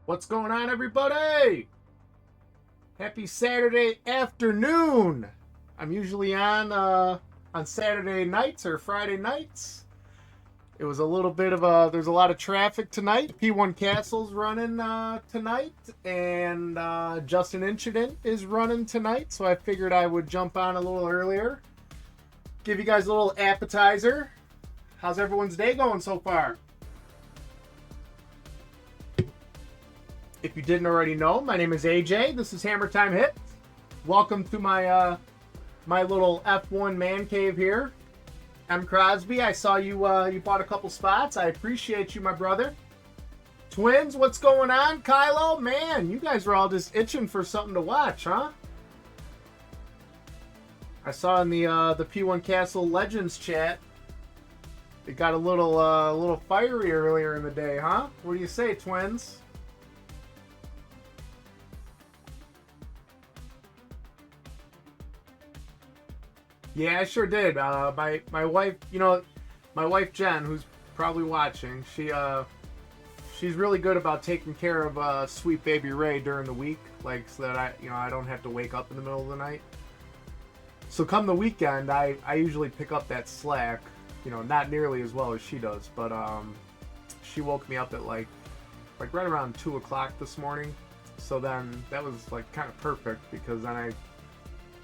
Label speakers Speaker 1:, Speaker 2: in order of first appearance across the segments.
Speaker 1: What's going on, everybody? Happy Saturday afternoon. I'm usually on Saturday nights or Friday nights. It was a little bit of there's a lot of traffic tonight. P1 Castle's running tonight, and Justin Incident is running tonight, so I figured I would jump on a little earlier. Give you guys a little appetizer. How's everyone's day going so far? If you didn't already know, my name is AJ. This is Hammer Time Hits. Welcome to my my little F1 man cave here. I'm Crosby. I saw you you bought a couple spots. I appreciate you, my brother. Twins, what's going on? Kylo, man, you guys were all just itching for something to watch, huh? I saw in the P1 Castle Legends chat, it got a little fiery earlier in the day, huh? What do you say, twins? Yeah, I sure did. My wife, my wife Jen, who's probably watching, she's really good about taking care of sweet baby Ray during the week, like so that I don't have to wake up in the middle of the night. So come the weekend, I usually pick up that slack, not nearly as well as she does, but she woke me up at like right around 2 o'clock this morning. So then that was like kind of perfect because then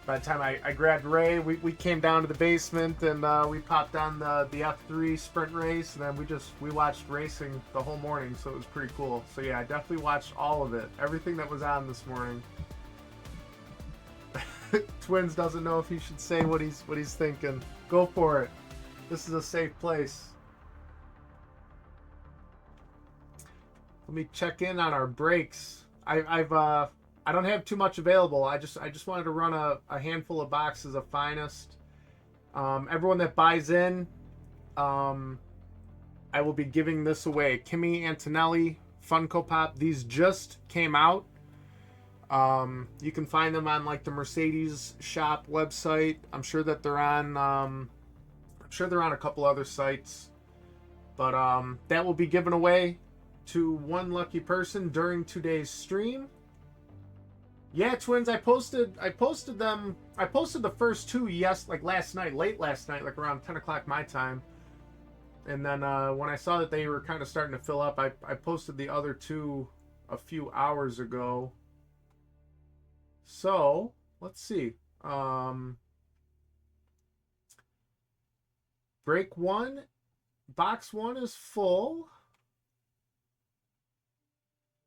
Speaker 1: by the time I grabbed Ray, we came down to the basement and we popped on the F3 sprint race, and then we watched racing the whole morning, so it was pretty cool. So yeah, I definitely watched all of it, everything that was on this morning. Twins doesn't know if he should say what he's thinking. Go for it. This is a safe place. Let me check in on our breaks. I don't have too much available. I just wanted to run a handful of boxes of Finest. Everyone that buys in, I will be giving this away. Kimi, Antonelli, Funko Pop. These just came out. You can find them on like the Mercedes shop website. I'm sure that they're on. I'm sure they're on a couple other sites. But that will be given away to one lucky person during today's stream. Yeah, twins, I posted them. I posted the first two last night, late last night, like around 10 o'clock my time. And then when I saw that they were kind of starting to fill up, I posted the other two a few hours ago. So, let's see. Break one, box one is full.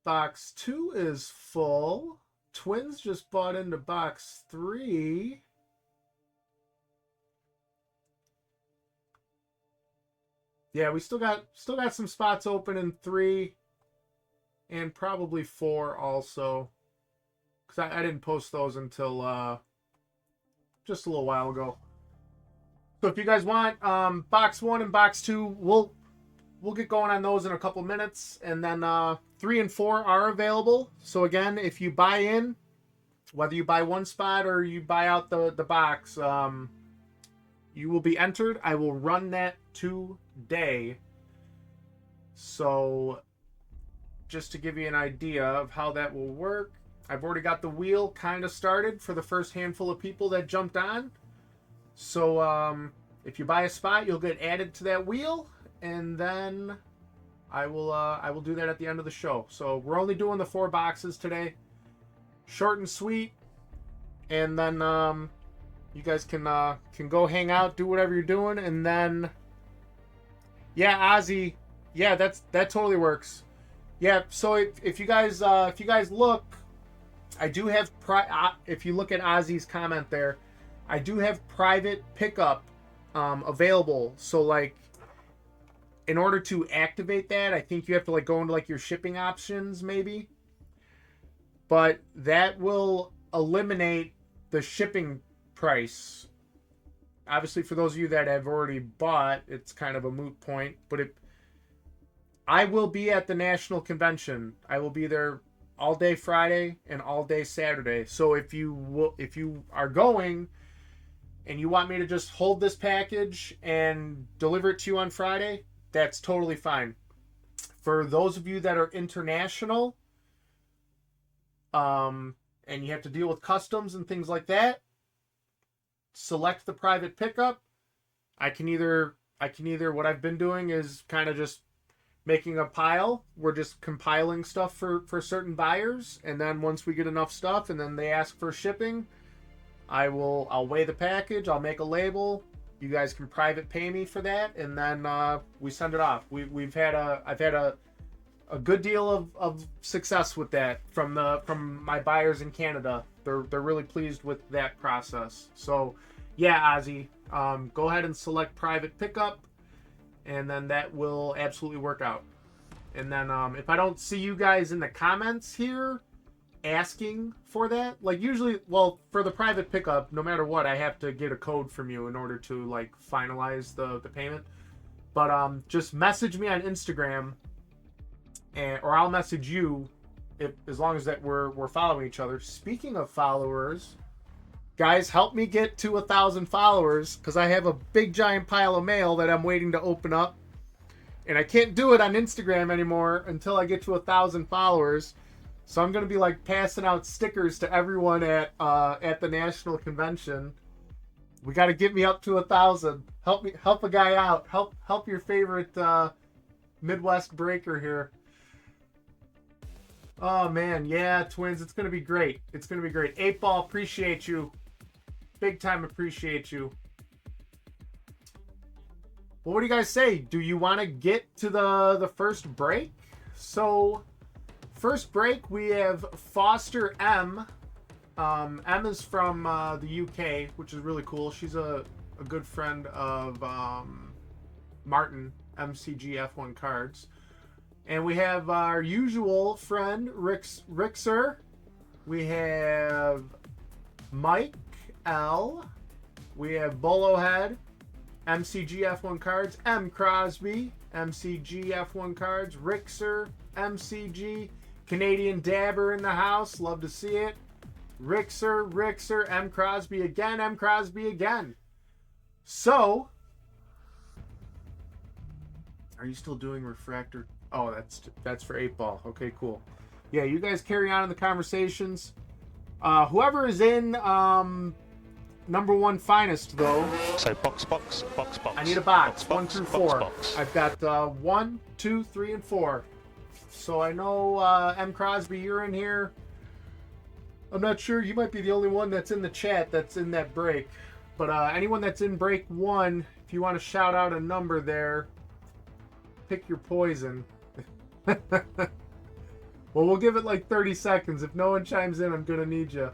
Speaker 1: Box two is full. Twins just bought into box 3. Yeah, we still got some spots open in 3 and probably 4 also. Because I didn't post those until just a little while ago. So if you guys want box 1 and box 2, we'll get going on those in a couple minutes, and then 3 and 4 are available. So again, if you buy in, whether you buy one spot or you buy out the box, you will be entered. I will run that today. So just to give you an idea of how that will work, I've already got the wheel kind of started for the first handful of people that jumped on. So if you buy a spot, you'll get added to that wheel. And then I will do that at the end of the show. So we're only doing the 4 boxes today, short and sweet. And then you guys can go hang out, do whatever you're doing, and then yeah, Ozzy, yeah, that totally works. Yeah, so if you guys look, I do have if you look at Ozzy's comment there, I do have private pickup available. So like, in order to activate that, I think you have to like go into like your shipping options maybe. But that will eliminate the shipping price. Obviously, for those of you that have already bought, it's kind of a moot point. But I will be at the National Convention. I will be there all day Friday and all day Saturday. So if you are going and you want me to just hold this package and deliver it to you on Friday, that's totally fine. For those of you that are international, and you have to deal with customs and things like that, select the private pickup. I can either what I've been doing is kind of just making a pile. We're just compiling stuff for certain buyers, and then once we get enough stuff and then they ask for shipping, I'll weigh the package, I'll make a label. You guys can private pay me for that, and then we send it off. I've had a good deal of success with that from my buyers in Canada. They're really pleased with that process. So yeah, Ozzy, go ahead and select private pickup, and then that will absolutely work out. And then if I don't see you guys in the comments here asking for that, like usually, well, for the private pickup, no matter what, I have to get a code from you in order to like finalize the payment. But just message me on Instagram, or I'll message you, as long as that we're following each other. Speaking of followers, guys, help me get to 1,000 followers, because I have a big giant pile of mail that I'm waiting to open up, and I can't do it on Instagram anymore until I get to 1,000 followers. So I'm gonna be like passing out stickers to everyone at the national convention. We got to get me up to 1,000. Help a guy out. Help your favorite Midwest breaker here. Oh man, yeah, twins, it's gonna be great. It's gonna be great. 8-Ball, appreciate you. Big time appreciate you. Well, what do you guys say? Do you want to get to the first break? So, first break, we have Foster M. M is from the UK, which is really cool. She's a good friend of Martin, MCG F1 Cards. And we have our usual friend, Rixer. We have Mike L. We have Bolohead, MCG F1 Cards. M. Crosby, MCG F1 Cards. Rixer, MCG. Canadian Dabber in the house. Love to see it. Rixer, M. Crosby again. So, are you still doing Refractor? Oh, that's for 8-Ball. Okay, cool. Yeah, you guys carry on in the conversations. Whoever is in number one finest, though.
Speaker 2: So box.
Speaker 1: I need a box.
Speaker 2: Box,
Speaker 1: 1 through 4.
Speaker 2: box.
Speaker 1: I've got 1, 2, 3, and 4. So I know M. Crosby, you're in here. I'm not sure. You might be the only one that's in the chat that's in that break. But anyone that's in break 1, if you want to shout out a number there, pick your poison. Well, we'll give it like 30 seconds. If no one chimes in, I'm going to need you.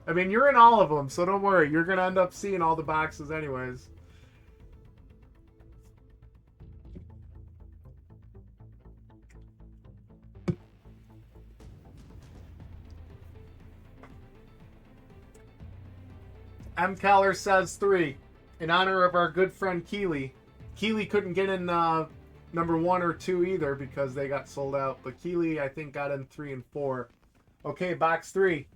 Speaker 1: I mean, you're in all of them, so don't worry. You're going to end up seeing all the boxes anyways. M. Keller says 3, in honor of our good friend Keely. Keely couldn't get in number 1 or 2 either because they got sold out. But Keely, I think, got in 3 and 4. Okay, box 3.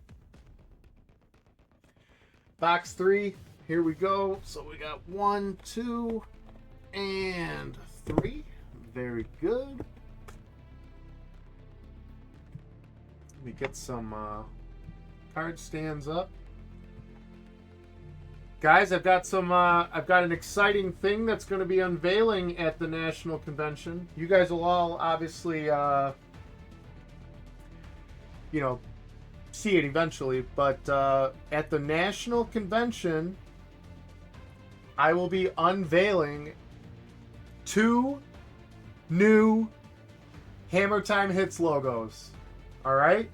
Speaker 1: Box 3. Here we go. So we got 1, 2, and 3. Very good. Let me get some card stands up. Guys, I've got an exciting thing that's going to be unveiling at the National Convention. You guys will all obviously, see it eventually. But at the National Convention, I will be unveiling 2 new Hammer Time Hits logos. All right?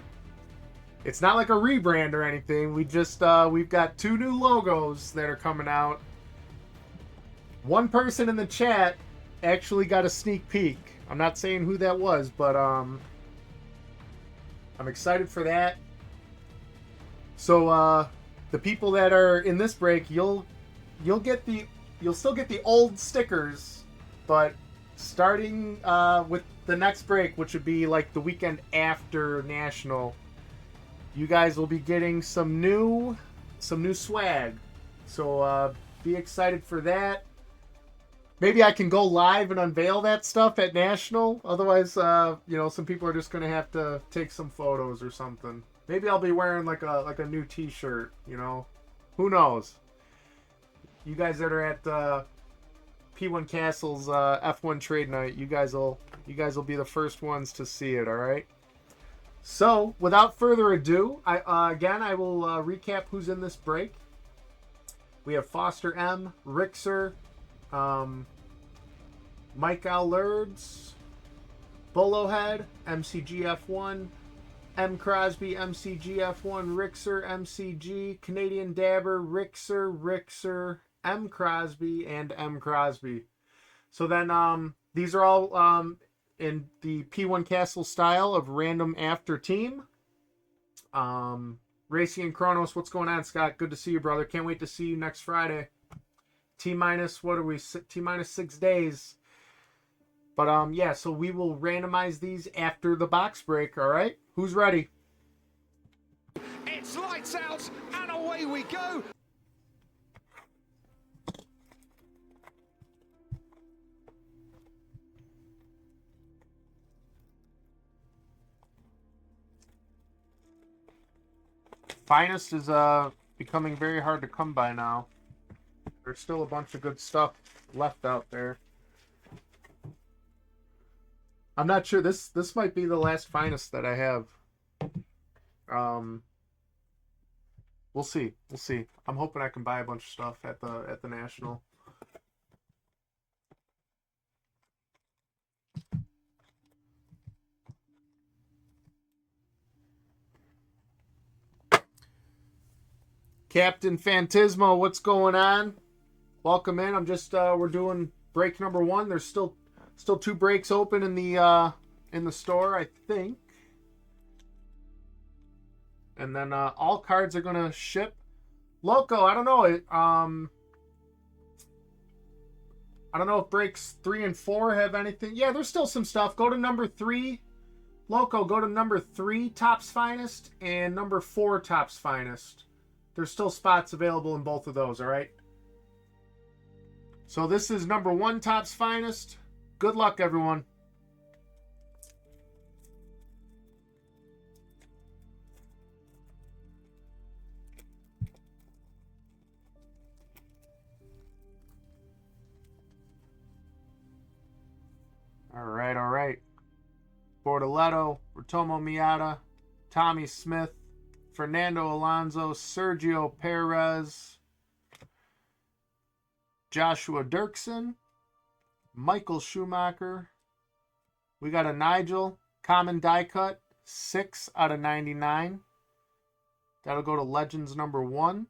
Speaker 1: It's not like a rebrand or anything. We've got 2 new logos that are coming out. One person in the chat actually got a sneak peek. I'm not saying who that was, but I'm excited for that. So the people that are in this break, you'll still get the old stickers, but starting with the next break, which would be like the weekend after National, you guys will be getting some new swag. So be excited for that. Maybe I can go live and unveil that stuff at National. Otherwise, some people are just going to have to take some photos or something. Maybe I'll be wearing like a new T-shirt. You know, who knows? You guys that are at P1 Castle's F1 Trade Night, you guys will be the first ones to see it. All right. So without further ado, I will recap who's in this break. We have Foster M, Rixer, Mike Allerds, Bolohead, MCGF1, M Crosby, MCGF1, Rixer, MCG, Canadian Dabber, Rixer, M Crosby, and M Crosby. So then these are all in the P1 Castle style of random after team. Racy and Kronos, what's going on, Scott? Good to see you, brother. Can't wait to see you next Friday. T-minus, what are we? T-minus 6 days. But yeah, so we will randomize these after the box break, all right? Who's ready?
Speaker 2: It's lights out and away we go.
Speaker 1: Finest is becoming very hard to come by now. There's still a bunch of good stuff left out there. I'm not sure. This might be the last Finest that I have. We'll see. We'll see. I'm hoping I can buy a bunch of stuff at the National. Captain Phantismo, what's going on? Welcome in. I'm just we're doing break number 1. There's still 2 breaks open in the store, I think. And then all cards are gonna ship. Loco, I don't know. I don't know if breaks 3 and 4 have anything. Yeah, there's still some stuff. Go to number 3. Loco, go to number 3 Topps Finest and number 4 Topps Finest. There's still spots available in both of those, all right? So this is number 1 Topps Finest. Good luck, everyone. All right. Bortoletto, Ritomo Miata, Tommy Smith, Fernando Alonso, Sergio Perez, Joshua Dirksen, Michael Schumacher. We got a Nigel, common die cut, 6 out of 99. That'll go to Legends number 1.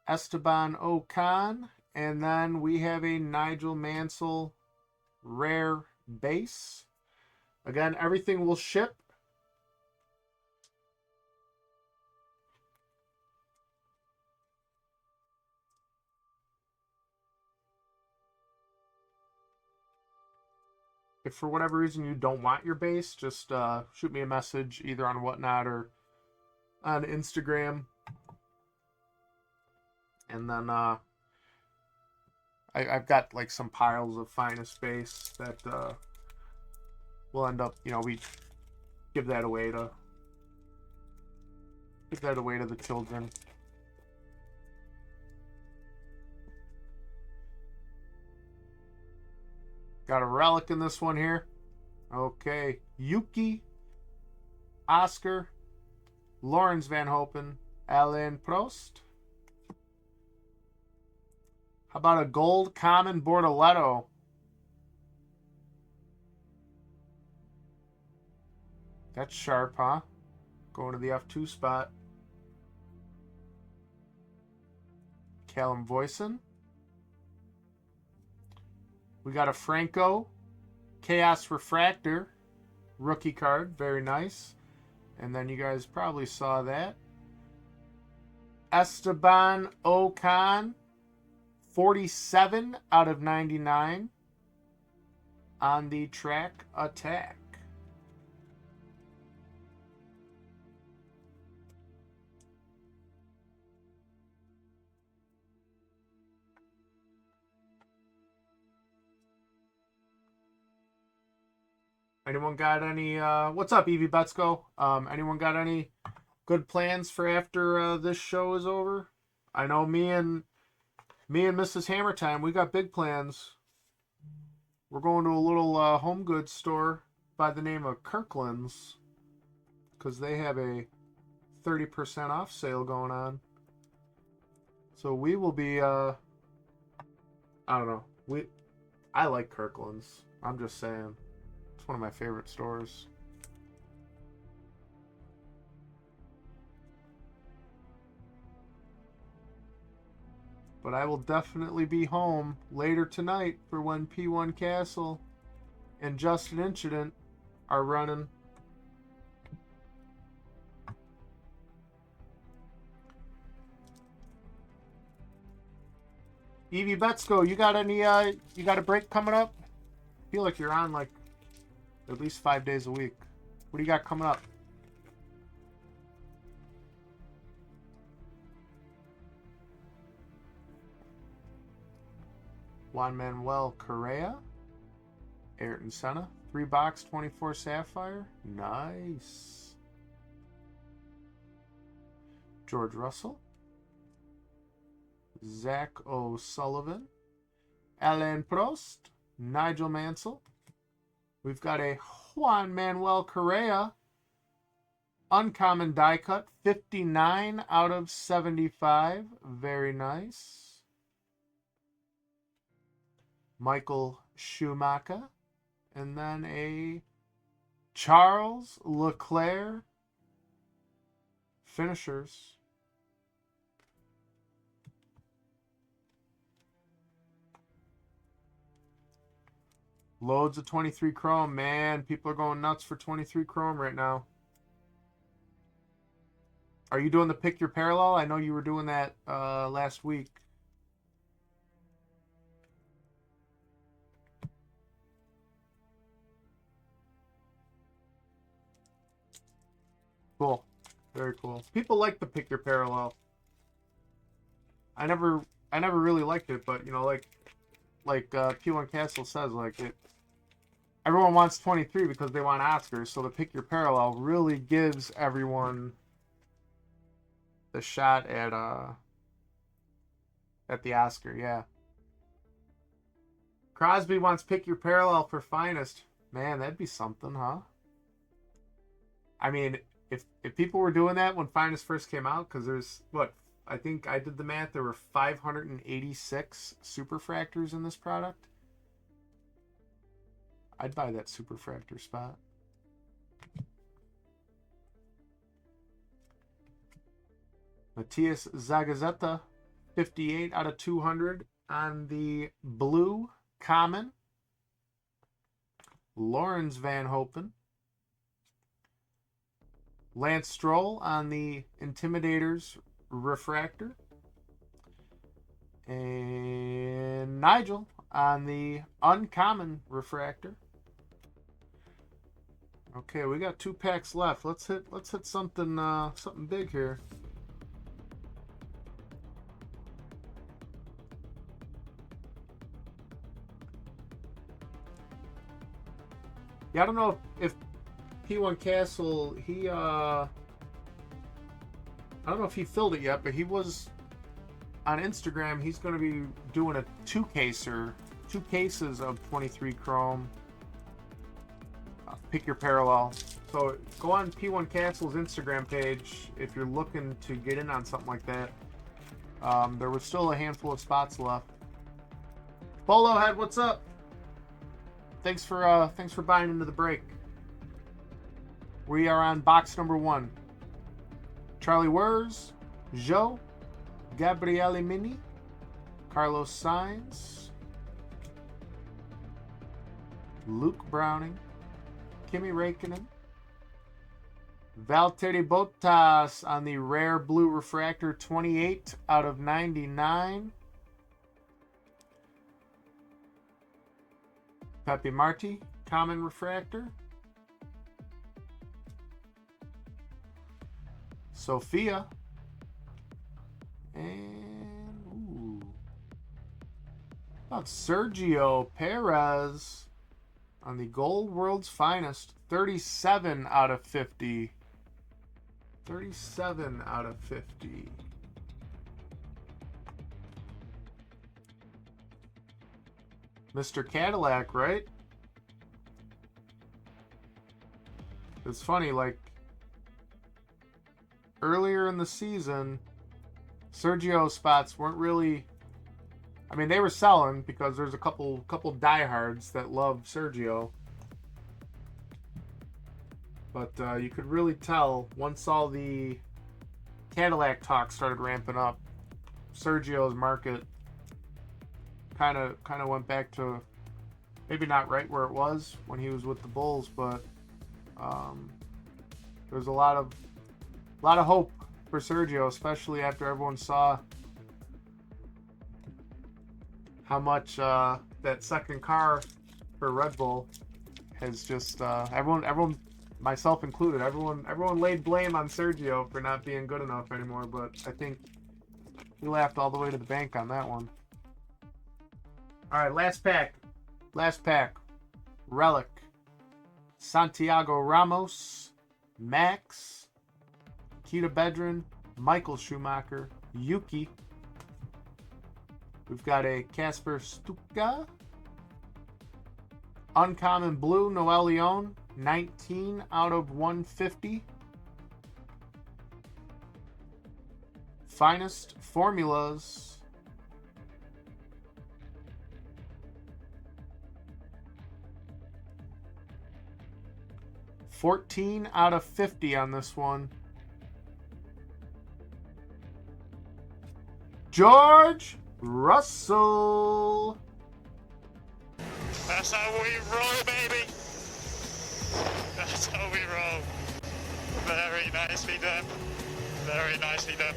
Speaker 1: Esteban Ocon. And then we have a Nigel Mansell rare base. Again, everything will ship. If for whatever reason you don't want your base, just shoot me a message either on Whatnot or on Instagram. And then I've got like some piles of Finest base that we'll end up, we give that away to the children. Got a relic in this one here. Okay. Yuki, Oscar, Lawrence Van Hopen, Alain Prost. How about a gold common Bortoletto? That's sharp, huh? Going to the F2 spot. Callum Voisin. We got a Franco Chaos Refractor rookie card. Very nice. And then you guys probably saw that. Esteban Ocon, 47 out of 99 on the track attack. Anyone got any? What's up, Evie Betsko? Anyone got any good plans for after this show is over? I know me and Mrs. Hammer Time, we got big plans. We're going to a little home goods store by the name of Kirkland's because they have a 30% off sale going on. So we will be. I don't know. I like Kirkland's. I'm just saying. It's one of my favorite stores. But I will definitely be home later tonight for when P1 Castle and Just an Incident are running. Evie Betsko, you got any? You got a break coming up? I feel like you're on like at least 5 days a week. What do you got coming up? Juan Manuel Correa, Ayrton Senna, 3-box 24 Sapphire, nice. George Russell, Zach O'Sullivan, Alain Prost, Nigel Mansell. We've got a Juan Manuel Correa, uncommon die cut, 59 out of 75. Very nice. Michael Schumacher. And then a Charles Leclerc. Finishers. Loads of 23 Chrome. Man, people are going nuts for 23 Chrome right now. Are you doing the Pick Your Parallel? I know you were doing that last week. Cool. Very cool. People like the Pick Your Parallel. I never really liked it, but you know, like P1 Castle says, like it. Everyone wants 23 because they want Oscars, so the Pick Your Parallel really gives everyone the shot at the Oscar. Yeah. Crosby wants Pick Your Parallel for finest. Man, that'd be something, huh? I mean, if people were doing that when finest first came out, because there's what. I think I did the math. There were 586 superfractors in this product. I'd buy that superfractor spot. Matias Zagazeta, 58 out of 200 on the blue common. Lawrence Van Hopen. Lance Stroll on the Intimidators refractor, and Nigel on the uncommon refractor. Okay, we got 2 packs left. Let's hit something big here. Yeah, I don't know if P1 Castle I don't know if he filled it yet, but he was on Instagram. He's going to be doing a 2 cases of 23 Chrome. Pick Your Parallel. So go on P1 Castle's Instagram page if you're looking to get in on something like that. There was still a handful of spots left. Bolo Head, what's up? Thanks for buying into the break. We are on box number 1. Charlie Wurz, Joe, Gabriele Mini, Carlos Sainz, Luke Browning, Kimi Räikkönen, Valtteri Bottas on the rare blue refractor, 28 out of 99. Pepe Marti, common refractor. Sophia. And about Sergio Perez on the Gold World's Finest. 37 out of 50. 37 out of 50. Mr. Cadillac, right? It's funny, like, earlier in the season, Sergio spots weren't really... I mean, they were selling because there's a couple diehards that love Sergio. But you could really tell once all the Cadillac talk started ramping up, Sergio's market kind of went back to maybe not right where it was when he was with the Bulls, but there's a lot of hope for Sergio, especially after everyone saw how much that second car for Red Bull has just everyone, myself included, everyone laid blame on Sergio for not being good enough anymore, but I think he laughed all the way to the bank on that one. All right, last pack. Relic. Santiago Ramos, Max, Kita Bedrin, Michael Schumacher, Yuki. We've got a Casper Stuka. Uncommon Blue, Noel Leon, 19 out of 150. Finest Formulas. $14 out of $50 on this one. George Russell.
Speaker 3: That's how we roll, baby. That's how we roll. Very nicely done. Very nicely done.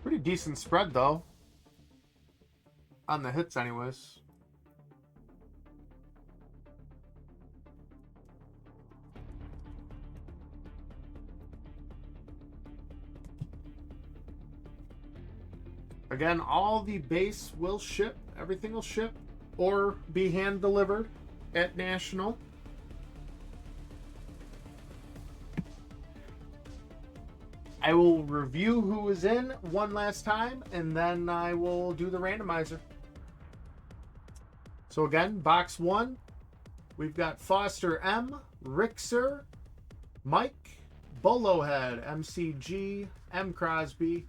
Speaker 1: Pretty decent spread, though. On the hits, anyways. Again, all the base will ship. Everything will ship or be hand-delivered at National. I will review who is in one last time, and then I will do the randomizer. So again, box one, we've got Foster M, Rixer, Mike, Bolohead, MCG, M Crosby,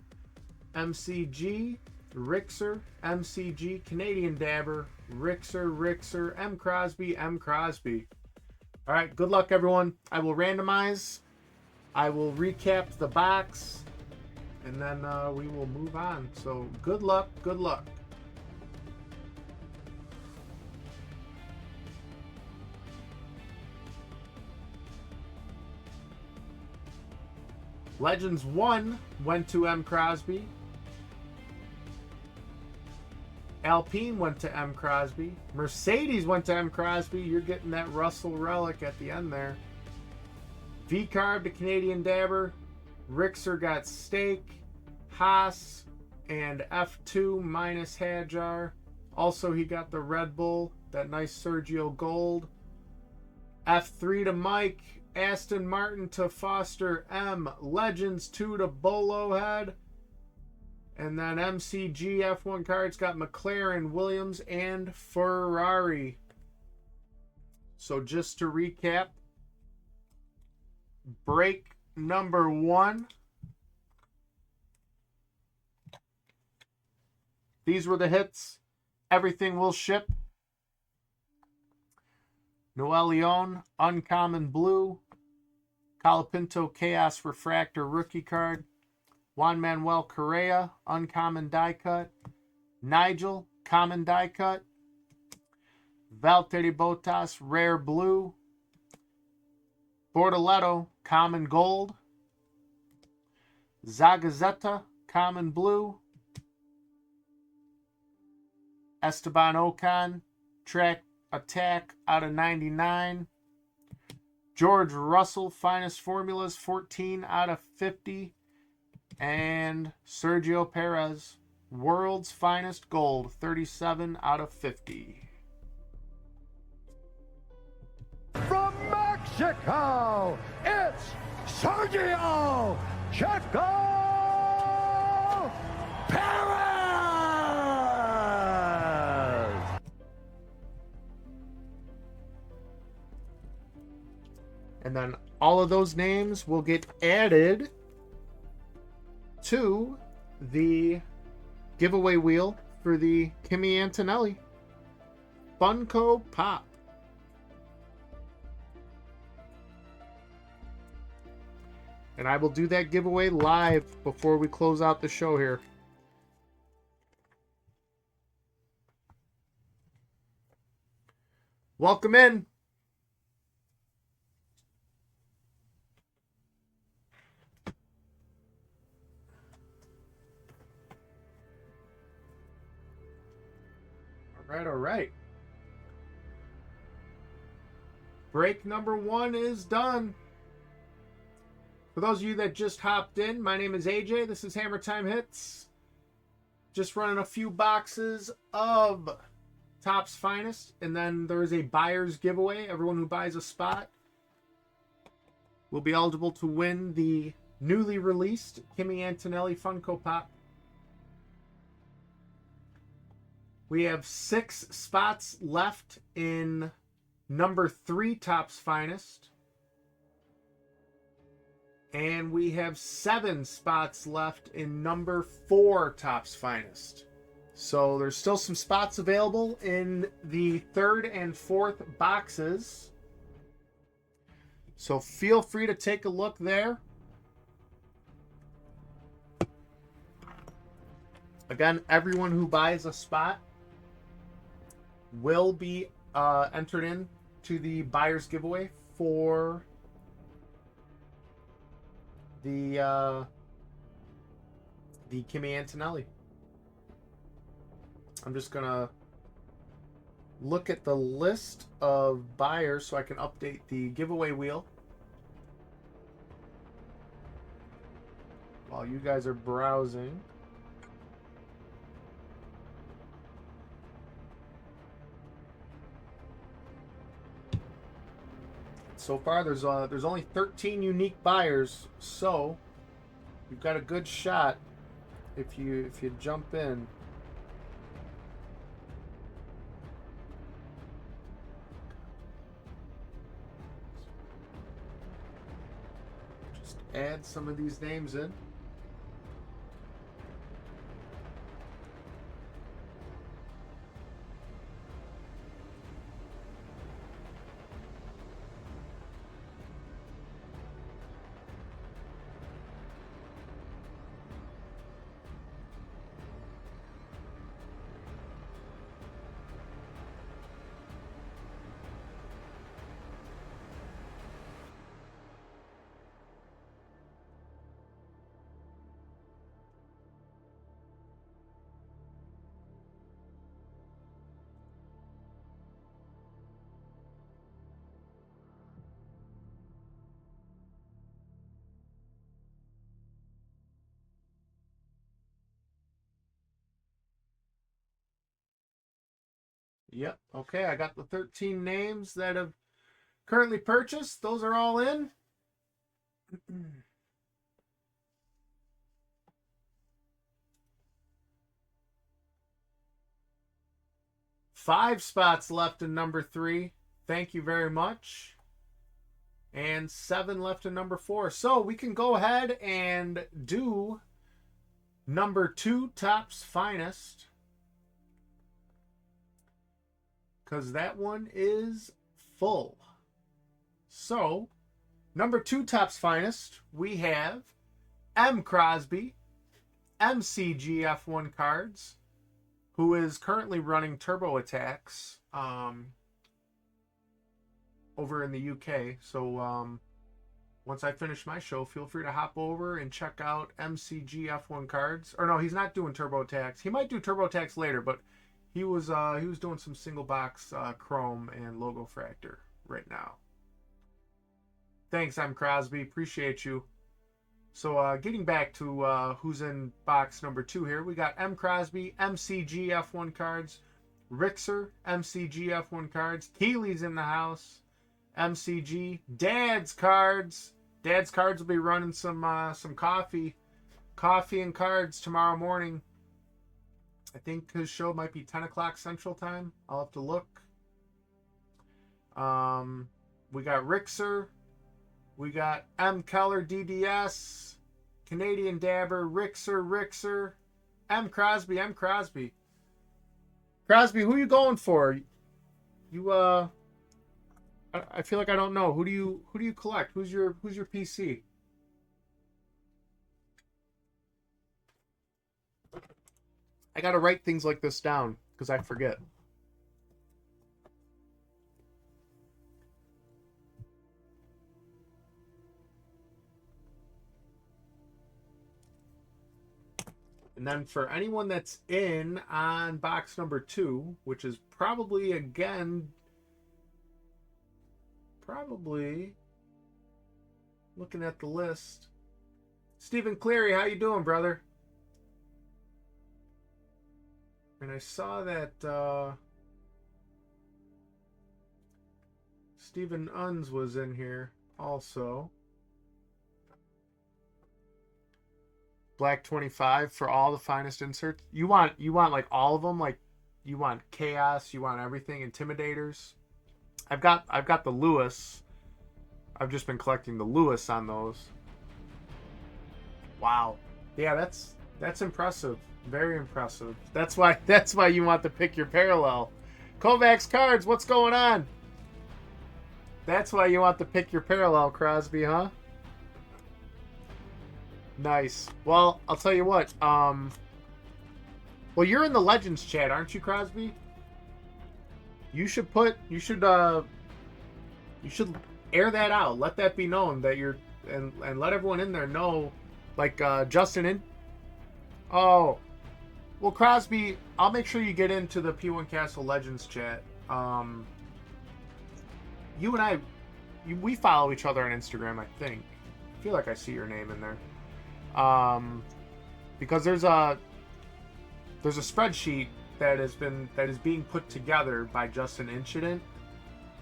Speaker 1: MCG, Rixer, MCG, Canadian Dabber, Rixer, M Crosby, M Crosby. All right, good luck, everyone. I will randomize. I will recap the box, and then we will move on. So good luck, good luck. Legends 1 went to M. Crosby. Alpine went to M. Crosby. Mercedes went to M. Crosby. You're getting that Russell relic at the end there. V-Carb to Canadian Dabber. Rixer got Steak, Haas, and F2 minus Hadjar. Also, he got the Red Bull, that nice Sergio Gold. F3 to Mike. Aston Martin to Foster M. Legends 2 to Bolohead. And then MCG F1 cards got McLaren, Williams, and Ferrari. So just to recap, break number 1. These were the hits. Everything will ship. Noel Leon, Uncommon Blue. Colapinto Chaos Refractor Rookie Card. Juan Manuel Correa, Uncommon Die Cut. Nigel, Common Die Cut. Valtteri Bottas, Rare Blue. Bortoletto, Common Gold. Zagazeta, Common Blue. Esteban Ocon, Track Attack out of 99. George Russell, Finest Formulas, 14 out of 50. And Sergio Perez, World's Finest Gold, 37 out of 50.
Speaker 2: From Mexico, it's Sergio Checo Perez!
Speaker 1: And then all of those names will get added to the giveaway wheel for the Kimi Antonelli Funko Pop. And I will do that giveaway live before we close out the show here. Welcome in. All right. Break number 1 is done. For those of you that just hopped in, my name is AJ. This is Hammer Time Hits. Just running a few boxes of Topps Finest. And then there is a buyer's giveaway. Everyone who buys a spot will be eligible to win the newly released Kimi Antonelli Funko Pop. We have 6 spots left in number 3 Topps Finest. And we have 7 spots left in number 4 Topps Finest. So there's still some spots available in the 3rd and 4th boxes. So feel free to take a look there. Again, everyone who buys a spot will be entered in to the buyer's giveaway for the Kimi Antonelli. I'm just gonna look at the list of buyers so I can update the giveaway wheel while you guys are browsing. So far, there's only 13 unique buyers, so you've got a good shot if you jump in. Just add some of these names in. Yep. Okay, I got the 13 names that have currently purchased. Those are all in. 5 spots left in number 3. Thank you very much. And 7 left in number 4. So we can go ahead and do number 2 Topps Finest, because that one is full. So, number 2 Topps Finest, we have M. Crosby, MCGF1 cards, who is currently running Turbo Attacks over in the UK. So, once I finish my show, feel free to hop over and check out MCG F1 cards. Or no, he's not doing TurboTax. He might do TurboTax later, but he was doing some single box chrome and logo fractor right now. Thanks, M. Crosby. Appreciate you. So getting back to who's in box number 2 here, we got M. Crosby, MCG F1 cards, Rixer, MCG F1 cards, Keeley's in the house, MCG, Dad's cards. Dad's cards will be running some coffee and cards tomorrow morning. I think his show might be 10 o'clock Central Time. I'll have to look. We got Rixer. We got M. Keller DDS, Canadian Dabber, Rixer, M. Crosby. Crosby, who are you going for? You I feel like I don't know. Who do you collect? Who's your PC? I gotta write things like this down because I forget. And then for anyone that's in on box number 2, which is probably looking at the list. Stephen Cleary, how you doing, brother? And I saw that Stephen Unz was in here also. Black 25 for all the finest inserts. You want like all of them, like you want chaos, you want everything, intimidators. I've got the Lewis. I've just been collecting the Lewis on those. Wow. Yeah, that's impressive. Very impressive. That's why you want to pick your parallel. Kovacs cards, what's going on? That's why you want to pick your parallel, Crosby, huh? Nice. Well, I'll tell you what. Well, you're in the Legends chat, aren't you, Crosby? You should air that out. Let that be known that you're, and let everyone in there know, like Justin in. Oh, well, Crosby, I'll make sure you get into the P1 Castle Legends chat. You and I, we follow each other on Instagram, I think. I feel like I see your name in there. Because there's a spreadsheet that is being put together by Justin Incident,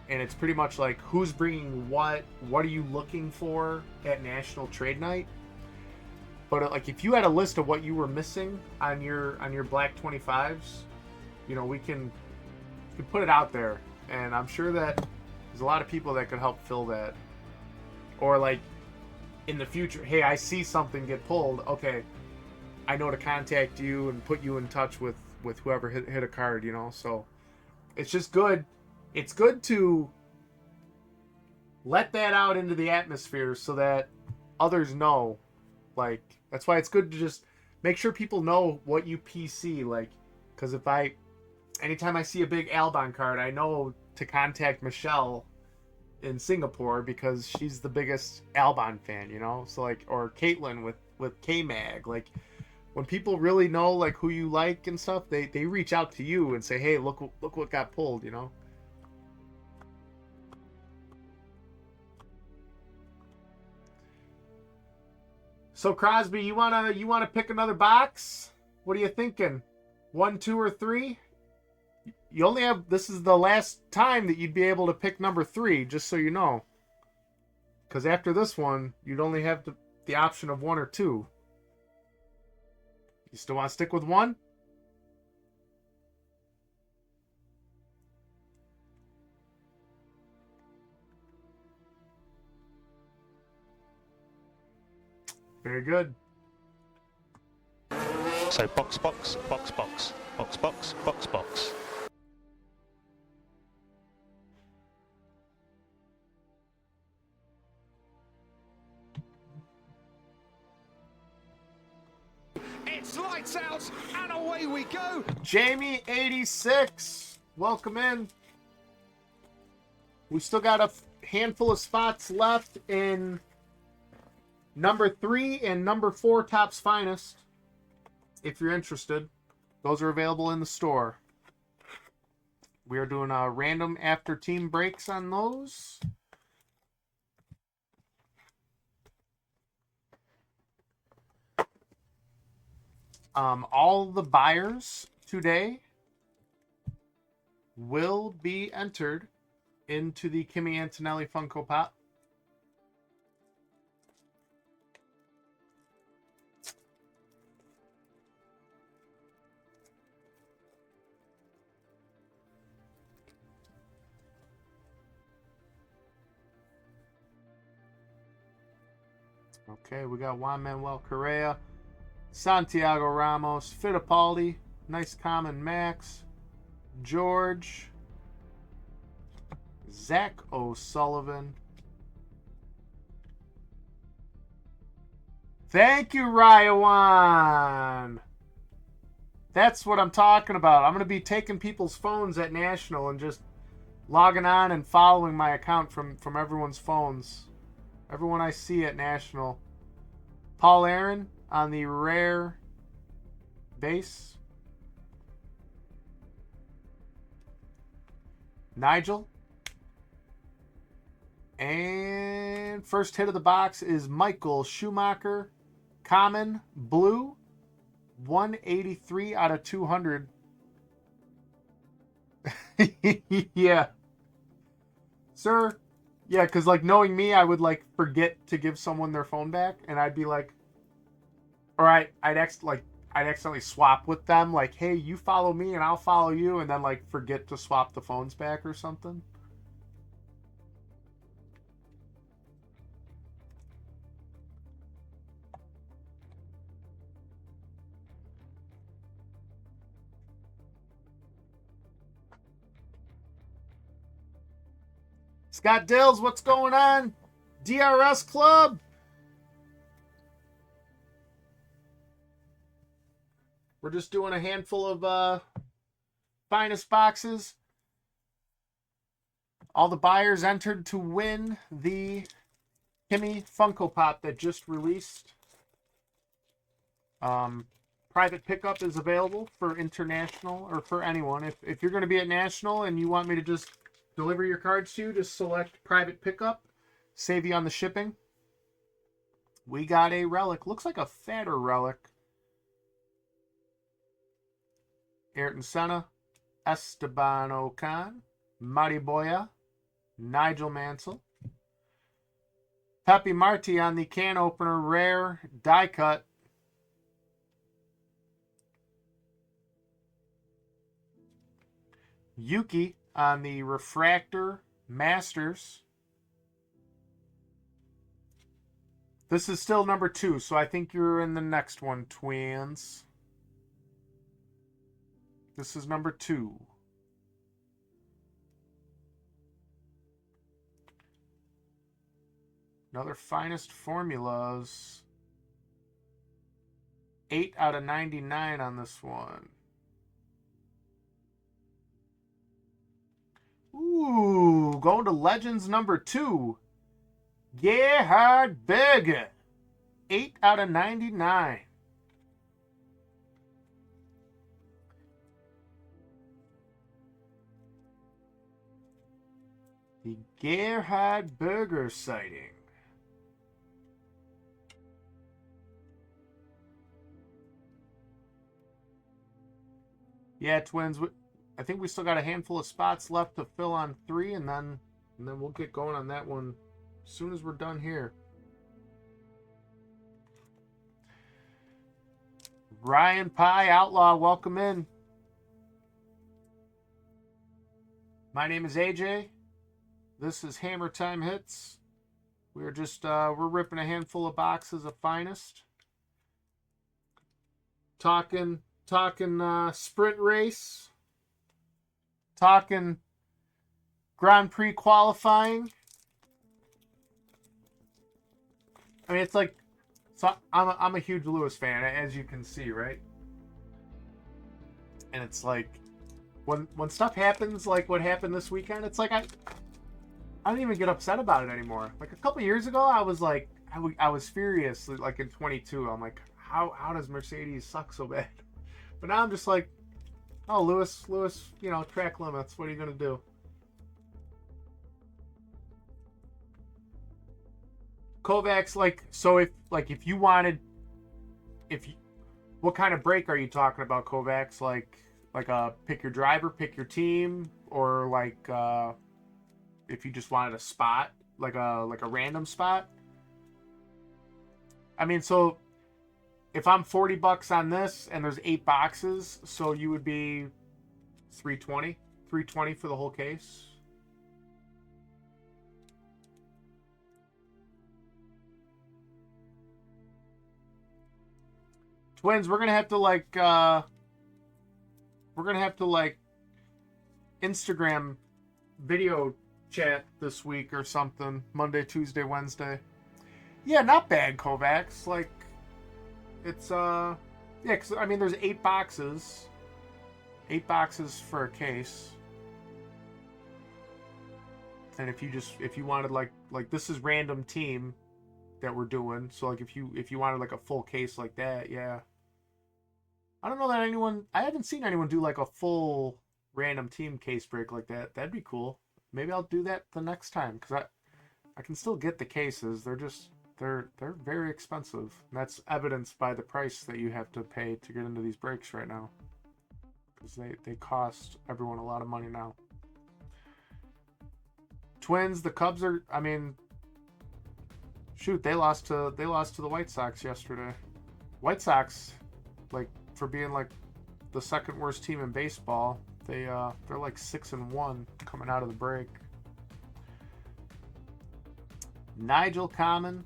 Speaker 1: and it's pretty much like who's bringing what are you looking for at National Trade Night. But like if you had a list of what you were missing on your Black 25s, you know, we can put it out there, and I'm sure that there's a lot of people that could help fill that. Or like in the future, hey, I see something get pulled. Okay, I know to contact you and put you in touch with whoever hit a card, you know. So it's just good. It's good to let that out into the atmosphere so that others know. Like, that's why it's good to just make sure people know what you PC. Like, because anytime I see a big Albon card, I know to contact Michelle in Singapore because she's the biggest Albon fan, you know. So like, or Caitlin with K-Mag. Like, when people really know like who you like and stuff, they reach out to you and say, hey, look what got pulled, you know. So Crosby, you wanna pick another box? What are you thinking? 1, 2, or 3? You only have, this is the last time that you'd be able to pick number 3, just so you know. Because after this one, you'd only have the option of 1 or 2. You still want to stick with 1? Very good.
Speaker 3: So box.
Speaker 2: It's lights out and away we go.
Speaker 1: Jamie 86, welcome in. We still got a handful of spots left in Number 3 and number 4 Topps Finest, if you're interested. Those are available in the store. We are doing a random after team breaks on those. All the buyers today will be entered into the Kimi Antonelli Funko Pop. Okay, we got Juan Manuel Correa, Santiago Ramos, Fittipaldi, nice common Max, George, Zach O'Sullivan. Thank you, Ryawan. That's what I'm talking about. I'm going to be taking people's phones at National and just logging on and following my account from everyone's phones. Everyone I see at National. Paul Aaron on the rare base. Nigel. And first hit of the box is Michael Schumacher. Common blue. 183 out of 200. Yeah. Sir. Yeah, because, like, knowing me, I would, like, forget to give someone their phone back, and I'd be like, all right, I'd accidentally swap with them, like, hey, you follow me and I'll follow you, and then, like, forget to swap the phones back or something. Scott Dills, what's going on? DRS Club. We're just doing a handful of finest boxes. All the buyers entered to win the Kimi Funko Pop that just released. Private pickup is available for international or for anyone. If you're going to be at National and you want me to just deliver your cards to you, just select private pickup. Save you on the shipping. We got a relic. Looks like a fatter relic. Ayrton Senna, Esteban Ocon, Mari Boya, Nigel Mansell. Pepe Marti on the can opener, rare die cut. Yuki on the refractor Masters. This is still number 2, so I think you're in the next one, Twins. This is number 2. Another finest formulas. 8 out of 99 on this one. Ooh, going to Legends number 2. Gerhard Berger. 8 out of 99. The Gerhard Berger sighting. Yeah, Twins. I think we still got a handful of spots left to fill on 3, and then we'll get going on that one as soon as we're done here. Ryan Pye, Outlaw, welcome in. My name is AJ. This is Hammer Time Hits. We're just we're ripping a handful of boxes of finest. Talking sprint race. Talking Grand Prix qualifying. I mean, it's like, so I'm a huge Lewis fan, as you can see, right? And it's like, when stuff happens like what happened this weekend, it's like I don't even get upset about it anymore. Like a couple years ago, I was like, I was furious like in 22. I'm like, how does Mercedes suck so bad? But now I'm just like, oh, Lewis, you know, track limits. What are you gonna do? Kovacs, like, so if you wanted, what kind of break are you talking about, Kovacs? Like a pick your driver, pick your team, or like if you just wanted a spot, like a random spot. I mean, so if I'm $40 on this and there's 8 boxes, so you would be 320 for the whole case. Twins, we're gonna have to Instagram video chat this week or something. Monday, Tuesday, Wednesday. Yeah, not bad, Kovacs. Like, it's yeah, cause I mean, there's 8 boxes. 8 boxes for a case. And if you wanted like this is random team that we're doing. So like if you wanted like a full case like that, yeah. I don't know that I haven't seen anyone do like a full random team case break like that. That'd be cool. Maybe I'll do that the next time because I can still get the cases. They're very expensive. And that's evidenced by the price that you have to pay to get into these breaks right now. Because they cost everyone a lot of money now. Twins, the Cubs are, I mean, shoot, they lost to the White Sox yesterday. White Sox, like, for being like the second worst team in baseball, they're like 6-1 coming out of the break. Nigel common,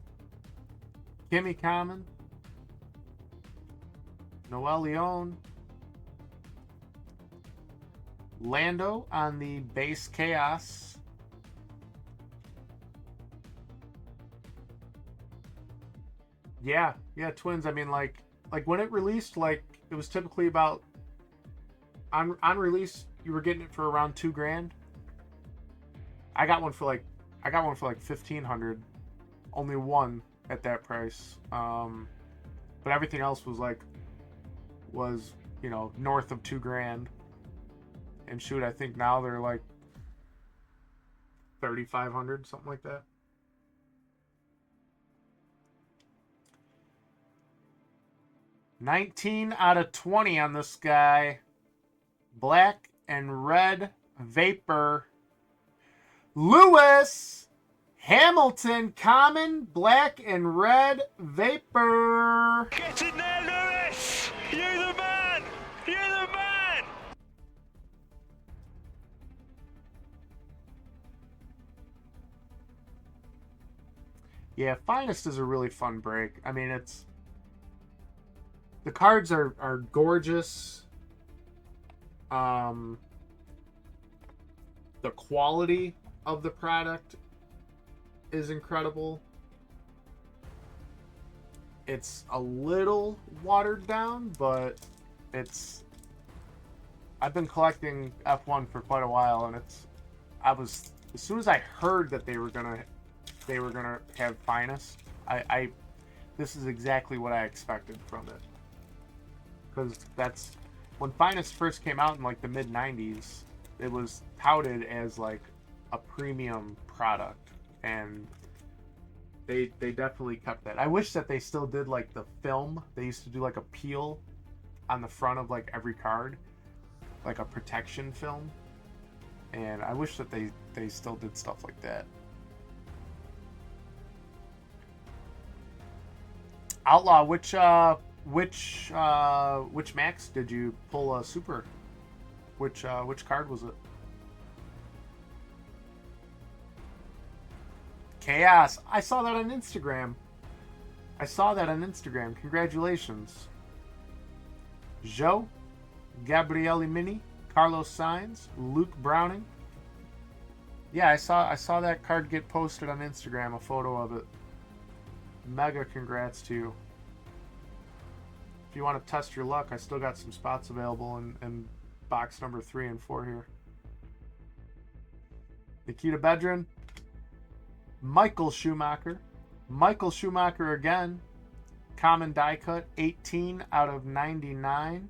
Speaker 1: Kimi common, Noel Leone, Lando on the base chaos. Yeah, Twins. I mean, like when it released, like it was typically about on release you were getting it for around $2,000. I got one for like 1,500. Only one at that price. But everything else was you know north of $2,000. And shoot, I think now they're like 3,500, something like that. $19 out of 20 on this guy. Black and red vapor. Lewis Hamilton common black and red vapor.
Speaker 3: Get in there, Lewis! You're the man! You're the man!
Speaker 1: Yeah, Finest is a really fun break. I mean, the cards are gorgeous. The quality of the product is incredible. It's a little watered down, but I've been collecting F1 for quite a while, and as soon as I heard that they were gonna have Finest, this is exactly what I expected from it. Because that's when Finest first came out in like the mid 90s, it was touted as like a premium product, and they definitely kept that. I wish that they still did like the film. They used to do like a peel on the front of like every card, like a protection film, and I wish that they still did stuff like that. Outlaw, which Max did you pull a super? Which card was it? Chaos. I saw that on Instagram. Congratulations. Joe, Gabriele Mini, Carlos Sainz, Luke Browning. Yeah, I saw that card get posted on Instagram, a photo of it. Mega congrats to you. If you want to test your luck, I still got some spots available in box number 3 and 4 here. Nikita Bedrin, Michael Schumacher, Michael Schumacher again. Common die cut, 18 out of 99.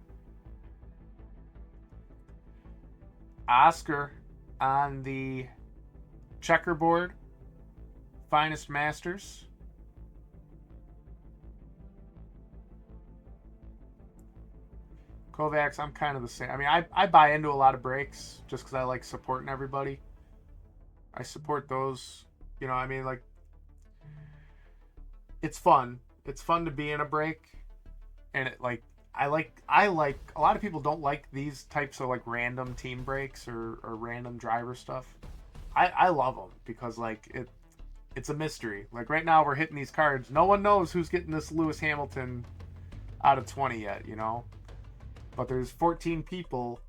Speaker 1: Oscar on the checkerboard. Finest Masters. Kovacs, I'm kind of the same. I mean, I buy into a lot of breaks just because I like supporting everybody. I support those. You know, I mean, like, it's fun. It's fun to be in a break. And it, like, I like a lot of people don't like these types of like random team breaks or random driver stuff. I love them because like it's a mystery. Like right now we're hitting these cards. No one knows who's getting this Lewis Hamilton out of 20 yet, you know? But there's 14 people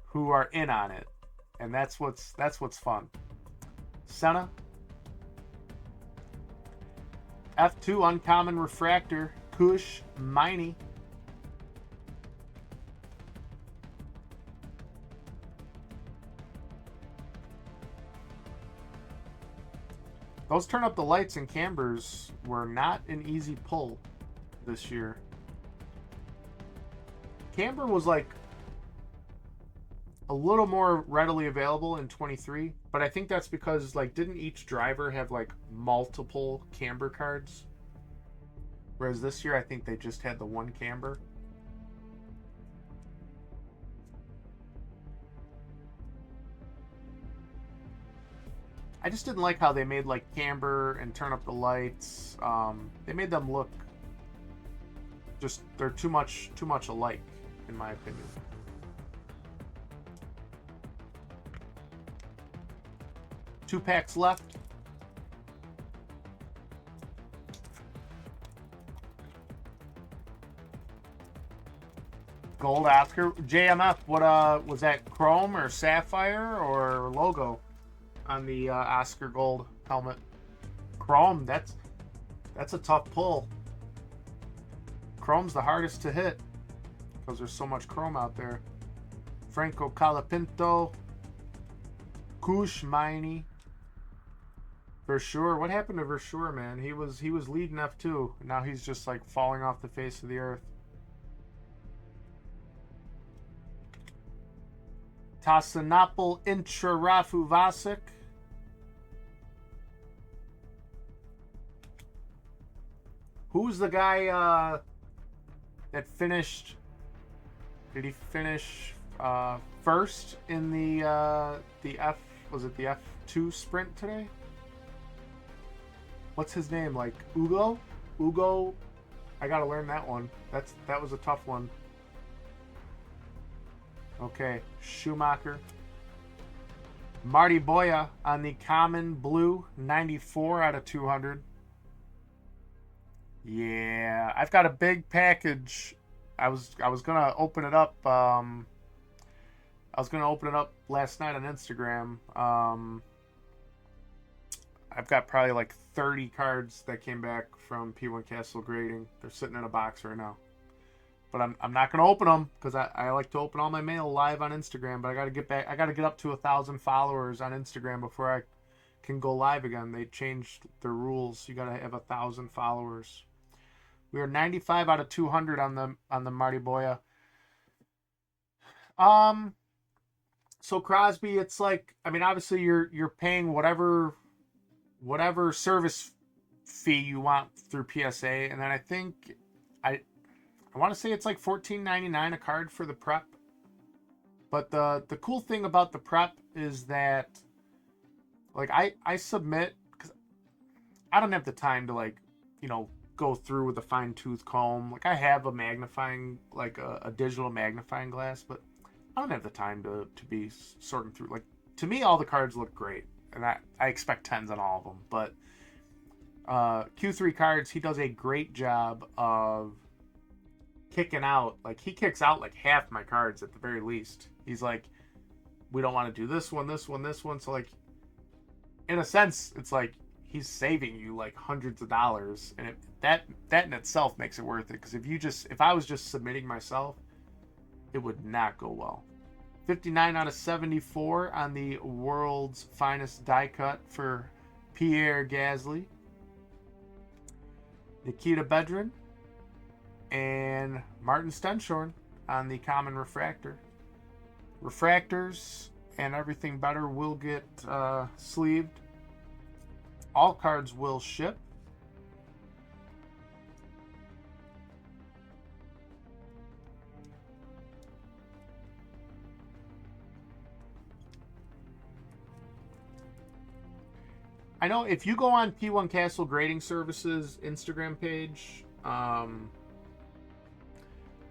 Speaker 1: who are in on it. And that's what's fun. Senna. F2 uncommon refractor. Kush Miney. Those turn up the lights and cambers were not an easy pull this year. Camber was like a little more readily available in 23, but I think that's because like didn't each driver have like multiple camber cards? Whereas this year I think they just had the one camber. I just didn't like how they made like camber and turn up the lights. They made them look just they're too much alike in my opinion. Two packs left. Gold Oscar JMF. What was that? Chrome or sapphire or logo on the Oscar Gold helmet? Chrome. That's a tough pull. Chrome's the hardest to hit because there's so much chrome out there. Franco Colapinto. Kush Miney. Versure. What happened to Versure, man? He was leading F2. And now he's just like falling off the face of the earth. Tasanapol Intrarafu Vasic. Who's the guy that finished? Did he finish first in the F? Was it the F2 sprint today? What's his name? Like Ugo? Ugo? I gotta learn that one. That was a tough one. Okay, Schumacher. Marty Boya on the common blue, 94 out of 200. Yeah, I've got a big package. I was gonna open it up. I was gonna open it up last night on Instagram. I've got probably like 30 cards that came back from P1 Castle Grading. They're sitting in a box right now. But I'm not going to open them because I like to open all my mail live on Instagram. But I got to get back. I got to get up to 1,000 followers on Instagram before I can go live again. They changed the rules. You got to have 1,000 followers. We are 95 out of 200 on the Marty Boya. So Crosby, it's like, I mean, obviously you're paying whatever service fee you want through PSA, and then I think I want to say it's like $14.99 a card for the prep. But the cool thing about the prep is that like I submit because I don't have the time to like, you know, go through with a fine tooth comb. Like I have a magnifying, like a digital magnifying glass, but I don't have the time to be sorting through. Like to me, all the cards look great, and I expect 10s on all of them. But Q3 cards, he does a great job of kicking out. Like he kicks out like half my cards at the very least. He's like, we don't want to do this one, this one, this one. So like, in a sense, it's like he's saving you like hundreds of dollars, and that in itself makes it worth it. Because if I was just submitting myself, it would not go well. 59 out of 74 on the world's finest die cut for Pierre Gasly. Nikita Bedrin, and Martin Stenshorn on the common refractor. Refractors and everything better will get sleeved. All cards will ship. I know if you go on P1 Castle Grading Services Instagram page, I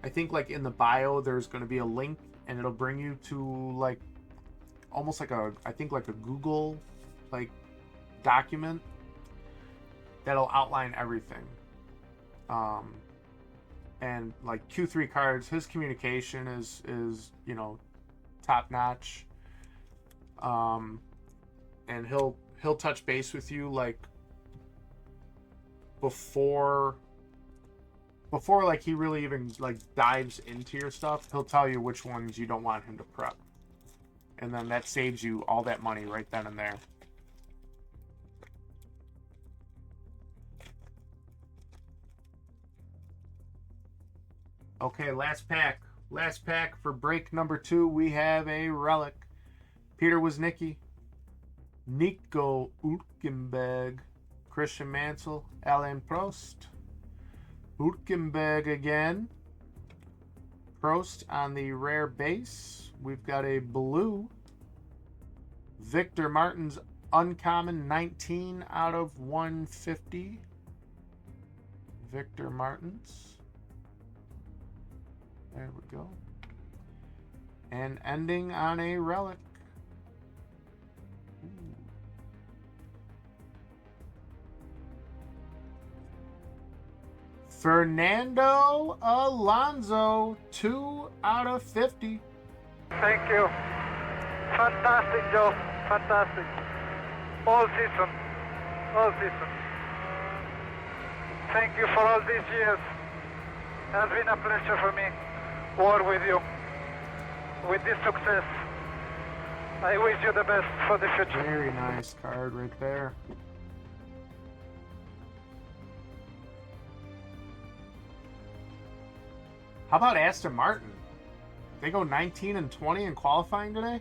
Speaker 1: think like in the bio there's going to be a link and it'll bring you to like almost like I think like a Google like document that'll outline everything. And like Q3 cards, his communication is you know, top notch. And he'll touch base with you like before like he really even like dives into your stuff. He'll tell you which ones you don't want him to prep, and then that saves you all that money right then and there. Okay, last pack for break number 2. We have a relic. Peter Woznicki, Nico Hülkenberg, Christian Mansell, Alain Prost, Hülkenberg again, Prost on the rare base. We've got a blue, Victor Martins uncommon 19 out of 150. Victor Martins. There we go. And ending on a relic. Fernando Alonso, 2 out of 50.
Speaker 4: Thank you. Fantastic job. Fantastic. All season. Thank you for all these years. It has been a pleasure for me to work with you. With this success, I wish you the best for the future.
Speaker 1: Very nice card right there. How about Aston Martin? They go 19 and 20 in qualifying today?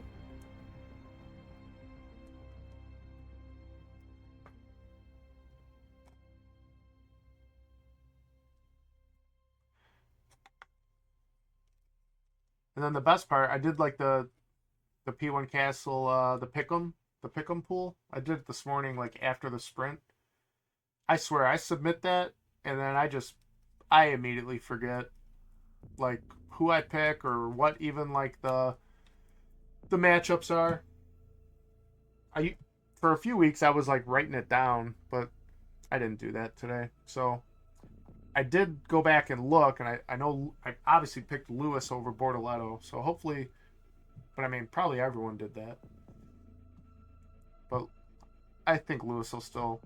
Speaker 1: And then the best part, I did like the P1 Castle, the pick'em pool. I did it this morning, like after the sprint. I swear, I submit that, and then I immediately forget like who I pick or what even like the matchups are. For a few weeks I was like writing it down, but I didn't do that today. So I did go back and look, and I know I obviously picked Lewis over Bortoletto, so hopefully, but I mean probably everyone did that. But I think Lewis will still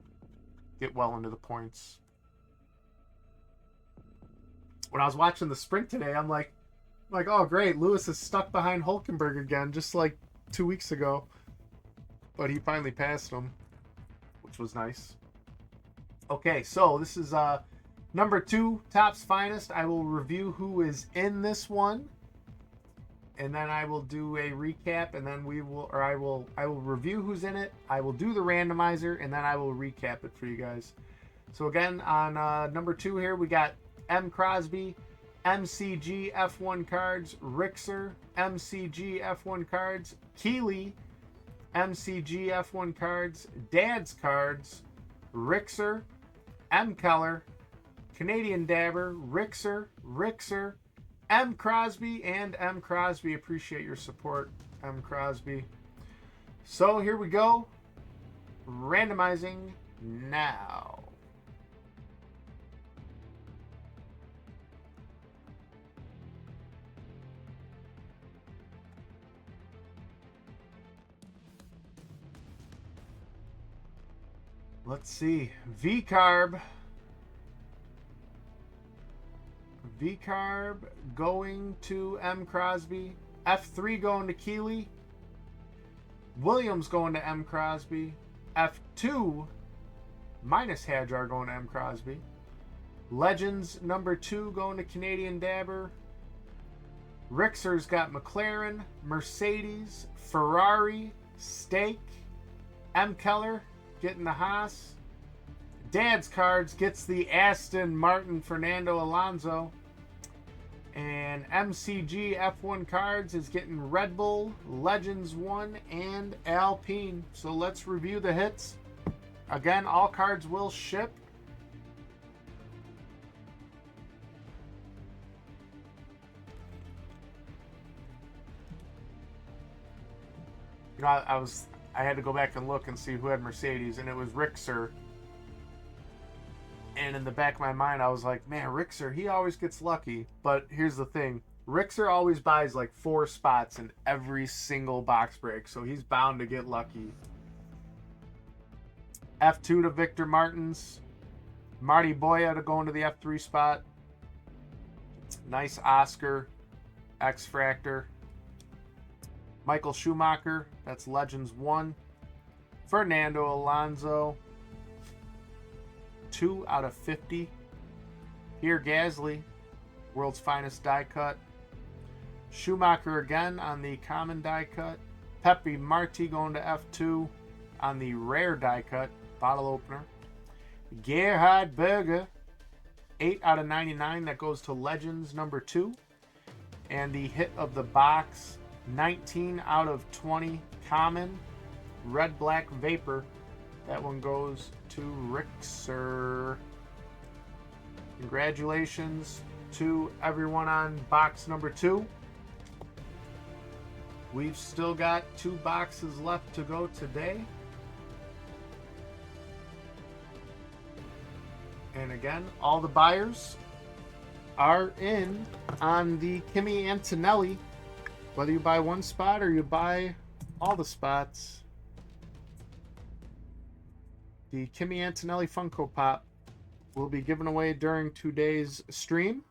Speaker 1: get well into the points. When I was watching the sprint today, I'm like, oh great, Lewis is stuck behind Hülkenberg again, just like 2 weeks ago. But he finally passed him, which was nice. Okay, so this is number 2, Topps Finest. I will review who is in this one, and then I will do a recap, and then I will review who's in it. I will do the randomizer, and then I will recap it for you guys. So again, on number 2 here, we got M. Crosby, MCG F1 cards, Rixer, MCG F1 cards, Keeley, MCG F1 cards, Dad's cards, Rixer, M. Keller, Canadian Dabber, Rixer, M. Crosby, and M. Crosby. Appreciate your support, M. Crosby. So here we go. Randomizing now. Let's see. V-Carb going to M. Crosby. F3 going to Keeley. Williams going to M. Crosby. F2 minus Hadjar going to M. Crosby. Legends number 2 going to Canadian Dabber. Rixer's got McLaren, Mercedes, Ferrari, Stake, M. Keller getting the Haas. Dad's Cards gets the Aston Martin Fernando Alonso. And MCG F1 Cards is getting Red Bull, Legends 1, and Alpine. So let's review the hits. Again, all cards will ship. You know, I had to go back and look and see who had Mercedes, and it was Rixer. And in the back of my mind, I was like, man, Rixer, he always gets lucky. But here's the thing. Rixer always buys like 4 spots in every single box break, so he's bound to get lucky. F2 to Victor Martins. Marty Boya to go into the F3 spot. Nice Oscar. X-Fractor. Michael Schumacher. That's Legends 1. Fernando Alonso. 2 out of 50. Pierre Gasly, world's finest die cut. Schumacher again on the common die cut. Pepe Marti going to F2 on the rare die cut, bottle opener. Gerhard Berger, 8 out of 99. That goes to Legends number 2. And the hit of the box, 19 out of 20. Common, red black vapor. That one goes to Rixer. Congratulations to everyone on box number 2. We've still got 2 boxes left to go today. And again, all the buyers are in on the Kimi Antonelli. Whether you buy 1 spot or you buy all the spots. The Kimi Antonelli Funko Pop will be given away during today's stream.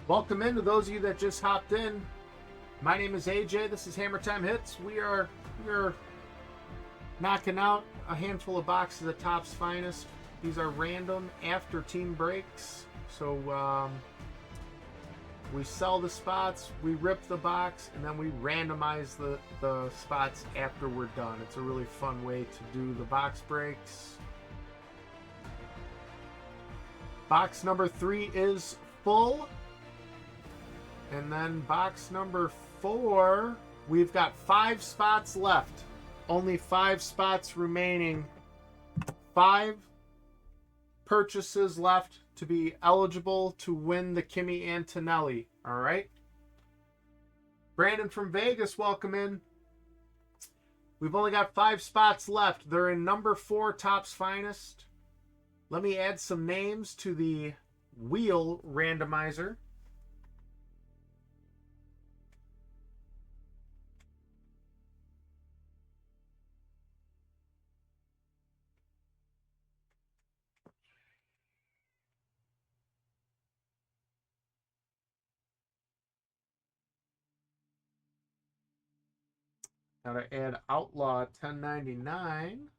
Speaker 1: Welcome in to those of you that just hopped in. My name is AJ. This is Hammer Time Hits. We're knocking out a handful of boxes of Topps Finest. These are random after team breaks. So we sell the spots, we rip the box, and then we randomize the spots after we're done. It's a really fun way to do the box breaks. Box number 3 is full. And then box number 4, we've got 5 spots left. Only 5 spots remaining. 5 purchases left to be eligible to win the Kimi Antonelli. All right. Brandon from Vegas, welcome in. We've only got 5 spots left. They're in number 4 Topps Finest. Let me add some names to the wheel randomizer. Now to add Outlaw 1099.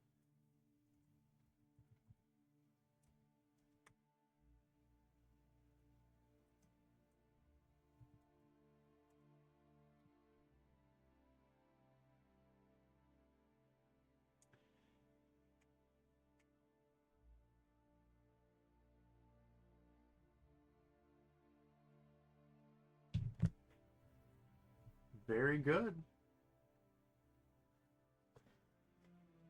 Speaker 1: Very good.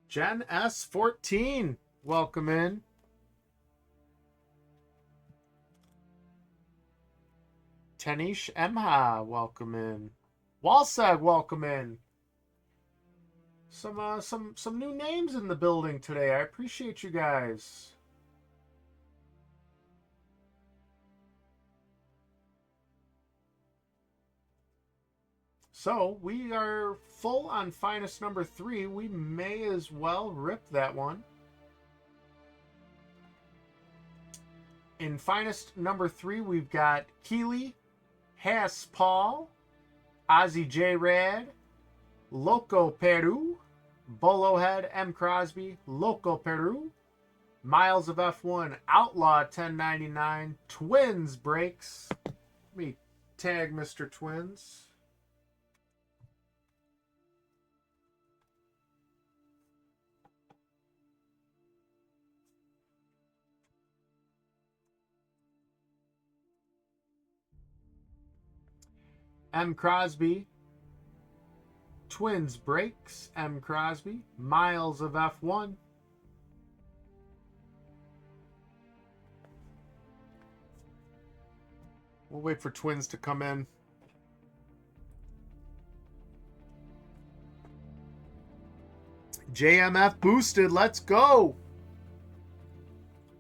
Speaker 1: Jen S14, welcome in. Tanish Emha, welcome in. Walsag, welcome in. Some new names in the building today. I appreciate you guys. So we are full on Finest number 3. We may as well rip that one. In finest number 3, we've got Keeley, Haas Paul, Ozzy J. Rad, Loco Peru, Bolohead M. Crosby, Loco Peru, Miles of F1, Outlaw 1099, Twins Breaks. Let me tag Mr. Twins. M. Crosby, Twins Breaks, M. Crosby, Miles of F1. We'll wait for Twins to come in. JMF boosted. Let's go.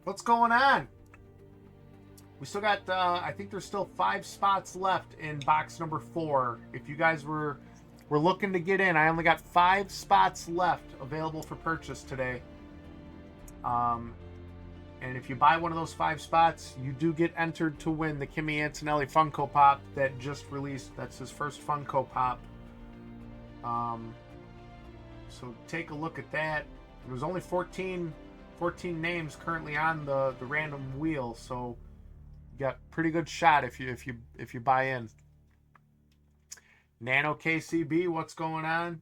Speaker 1: What's going on? We still got, I think there's still 5 spots left in box number 4. If you guys were looking to get in, I only got 5 spots left available for purchase today. And if you buy one of those 5 spots, you do get entered to win the Kimi Antonelli Funko Pop that just released. That's his first Funko Pop. So take a look at that. There's only 14 names currently on the random wheel, so you got pretty good shot if you buy in. Nano KCB, what's going on?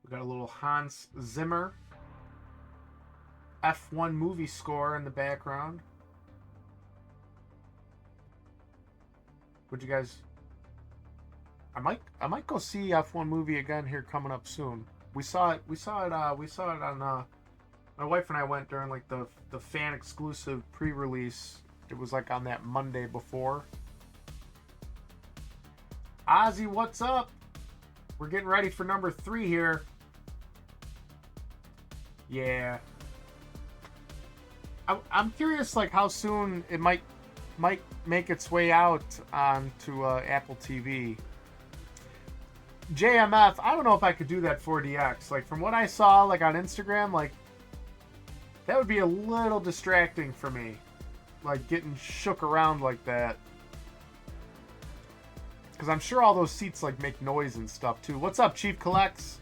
Speaker 1: We got a little Hans Zimmer F1 movie score in the background. Would you guys? I might go see F1 movie again here coming up soon. We saw it on my wife and I went during like the fan exclusive pre-release. It was like on that Monday before. Ozzy, what's up? We're getting ready for number 3 here. Yeah. I'm curious like how soon it might make its way out onto Apple TV. JMF, I don't know if I could do that 4DX. Like from what I saw like on Instagram, like that would be a little distracting for me. Like getting shook around like that. Because I'm sure all those seats like make noise and stuff too. What's up, Chief Collects?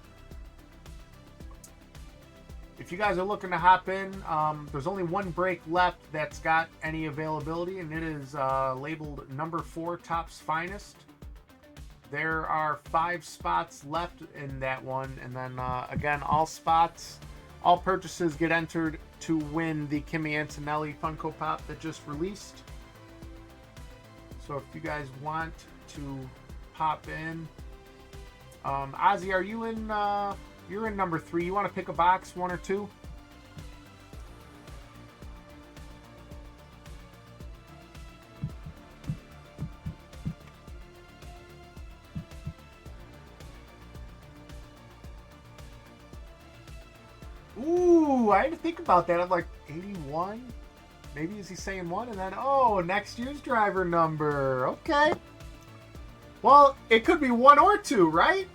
Speaker 1: If you guys are looking to hop in, there's only one break left that's got any availability, and it is labeled number 4 Topps Finest. There are 5 spots left in that one, and then again, all purchases get entered to win the Kimi Antonelli Funko Pop that just released. So if you guys want to pop in, Ozzy, are you in? You're in number 3. You want to pick a box, 1 or 2? Ooh, I had to think about that. I'm like, 81? Maybe is he saying 1? And then, oh, next year's driver number. Okay. Well, it could be 1 or 2, right?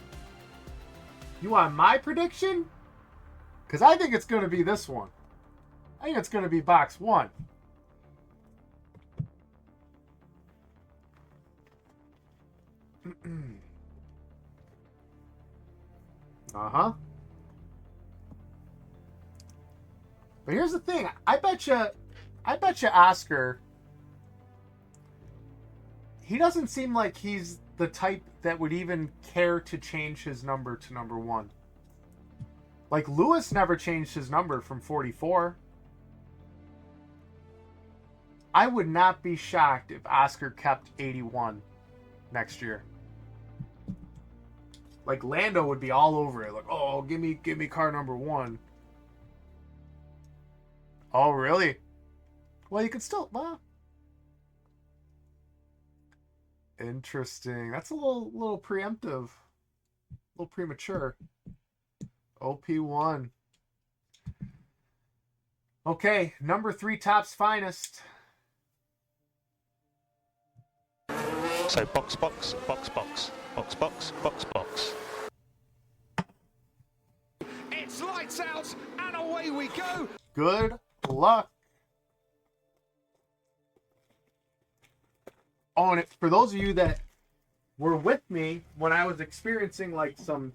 Speaker 1: You want my prediction? Because I think it's going to be this one. I think it's going to be box 1. Uh-huh. But here's the thing. I bet you Oscar, he doesn't seem like he's the type that would even care to change his number to number 1. Like Lewis never changed his number from 44. I would not be shocked if Oscar kept 81 next year. Like Lando would be all over it. Like, oh, give me car number 1. Oh, really? Well, you could still, well. Interesting. That's a little preemptive. A little premature. OP1. Okay, number 3 Topps Finest.
Speaker 3: So box, box, box, box, box, box, box, box.
Speaker 2: It's lights out and away we go.
Speaker 1: Good luck. Oh, and for those of you that were with me when I was experiencing like some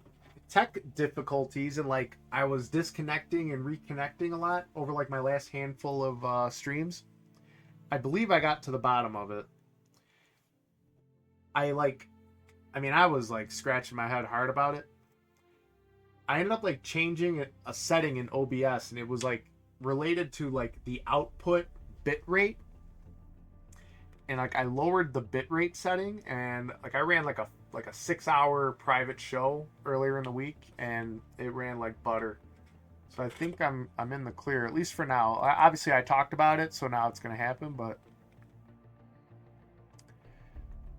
Speaker 1: tech difficulties and like I was disconnecting and reconnecting a lot over like my last handful of streams, I believe I got to the bottom of it. I was like scratching my head hard about it. I ended up like changing a setting in OBS, and it was like related to like the output bit rate. And like I lowered the bitrate setting, and like I ran like a 6-hour private show earlier in the week, and it ran like butter. So I think I'm in the clear, at least for now. Obviously I talked about it, so now it's gonna happen, but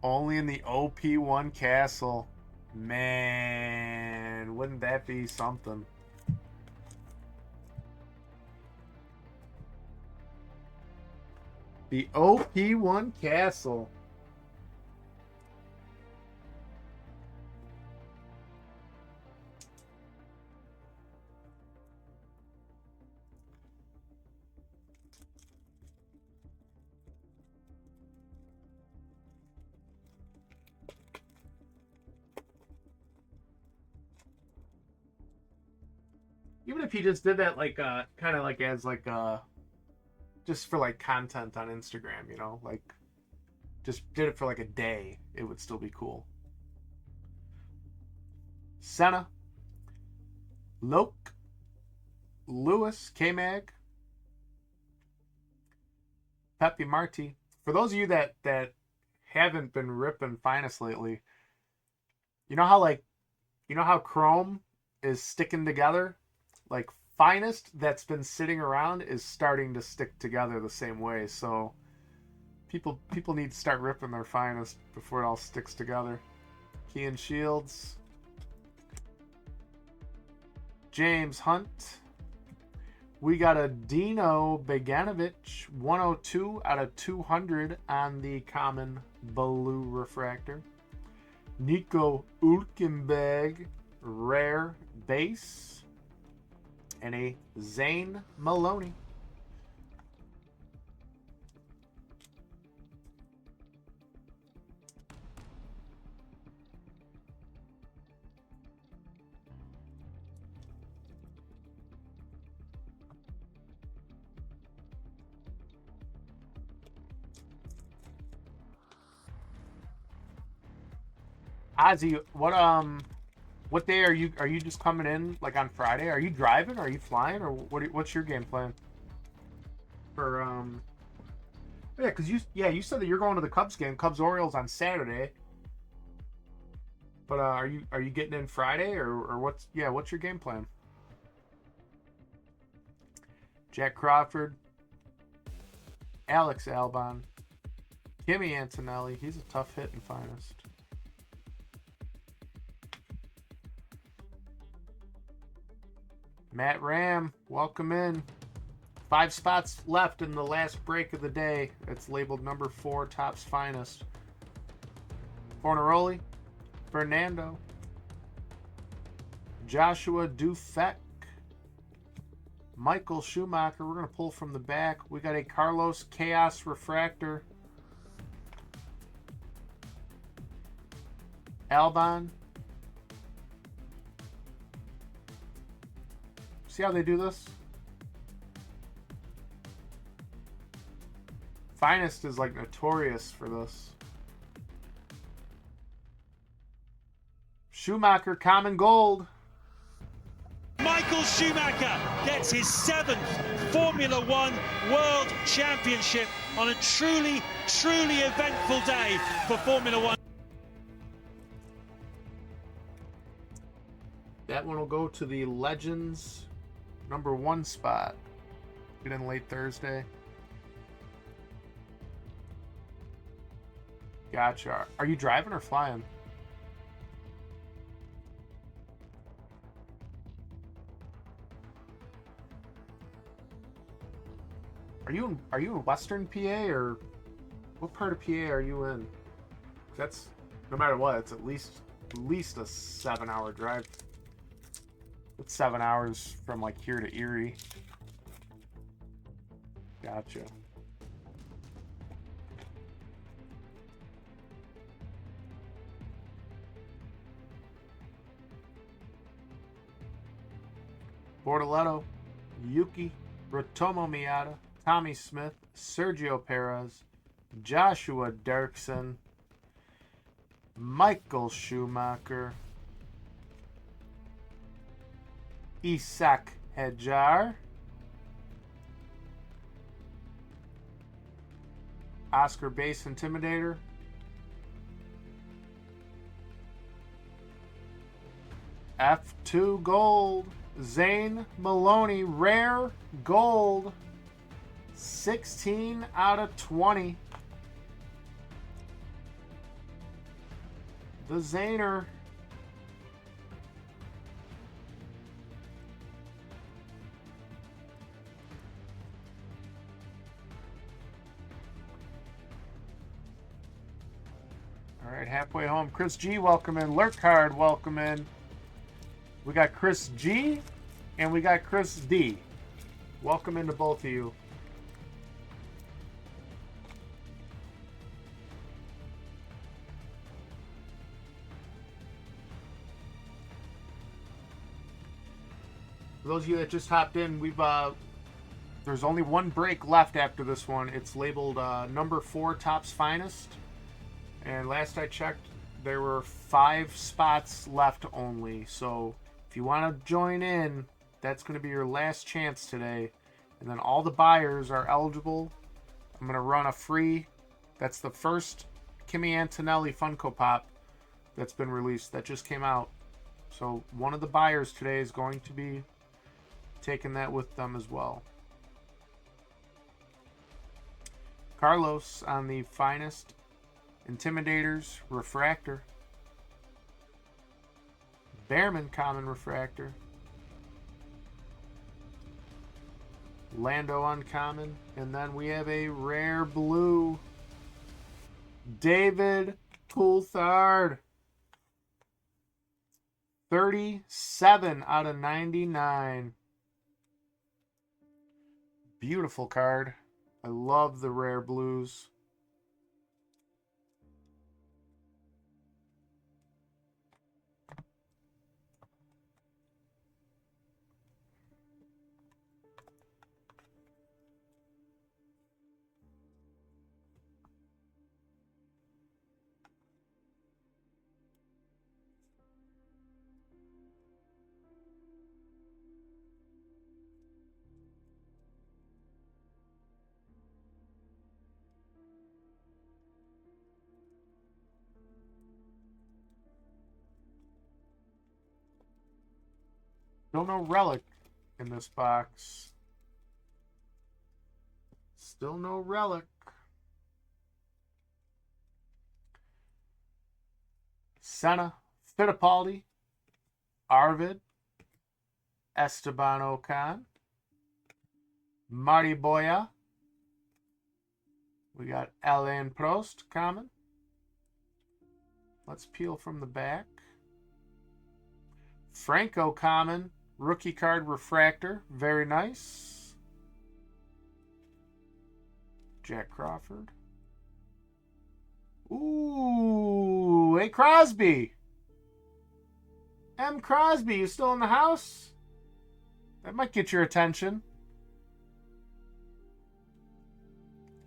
Speaker 1: only in the OP1 castle. Man, wouldn't that be something? The OP1 castle. Even if he just did that like kind of like as like just for like content on Instagram, you know, like just did it for like a day, it would still be cool. Senna, Loke, Lewis, K-Mag, Pepe Marti. For those of you that haven't been ripping Finest lately, you know how Chrome is sticking together? Like Finest that's been sitting around is starting to stick together the same way. So people need to start ripping their Finest before it all sticks together. Key and Shields. James Hunt. We got a Dino Beganovic 102 out of 200 on the common blue refractor. Nico Ulkenberg rare base. And a Zane Maloney. Ozzy, what day are you just coming in like on Friday? Are you driving? Are you flying? Or what's your game plan? For yeah, because you said that you're going to the Cubs game, Cubs Orioles on Saturday. But are you getting in Friday or what's your game plan? Jack Crawford, Alex Albon, Kimi Antonelli. He's a tough hit in Finest. Matt Ram, welcome in. 5 spots left in the last break of the day. It's labeled number 4, Topps Finest. Fornaroli, Fernando, Joshua Dufek, Michael Schumacher. We're going to pull from the back. We got a Carlos Chaos Refractor. Albon. See how they do this? Finest is like notorious for this. Schumacher, common gold.
Speaker 5: Michael Schumacher gets his 7th Formula One World Championship on a truly, truly eventful day for Formula One.
Speaker 1: That one will go to the Legends number 1 spot. Get in late Thursday. Gotcha. Are you driving or flying? Are you in Western PA or what part of PA are you in? That's, no matter what, it's at least a 7-hour drive. It's 7 hours from like here to Erie. Gotcha. Bortoletto, Yuki, Ratomo Miata, Tommy Smith, Sergio Perez, Joshua Dirksen, Michael Schumacher, Isak Hedjar, Oscar Base Intimidator, F2 Gold, Zane Maloney Rare Gold, 16 out of 20. The Zaner. All right, halfway home. Chris G, welcome in. Lurk Card, welcome in. We got Chris G and we got Chris D. Welcome into both of you. For those of you that just hopped in, we've there's only one break left after this one. It's labeled number 4 Topps Finest. And last I checked, there were 5 spots left only. So if you want to join in, that's going to be your last chance today. And then all the buyers are eligible. I'm going to run a free. That's the first Kimi Antonelli Funko Pop that's been released. That just came out. So one of the buyers today is going to be taking that with them as well. Carlos on the Finest Intimidators Refractor. Behrman Common Refractor. Lando Uncommon. And then we have a Rare Blue David Coulthard. 37 out of 99. Beautiful card. I love the Rare Blues. Still no relic in this box. Still no relic. Senna, Fittipaldi, Arvid, Esteban Ocon, Marty Boya. We got Alain Prost common. Let's peel from the back. Franco common. Rookie card refractor. Very nice. Jack Crawford. Ooh, hey Crosby. M. Crosby, you still in the house? That might get your attention.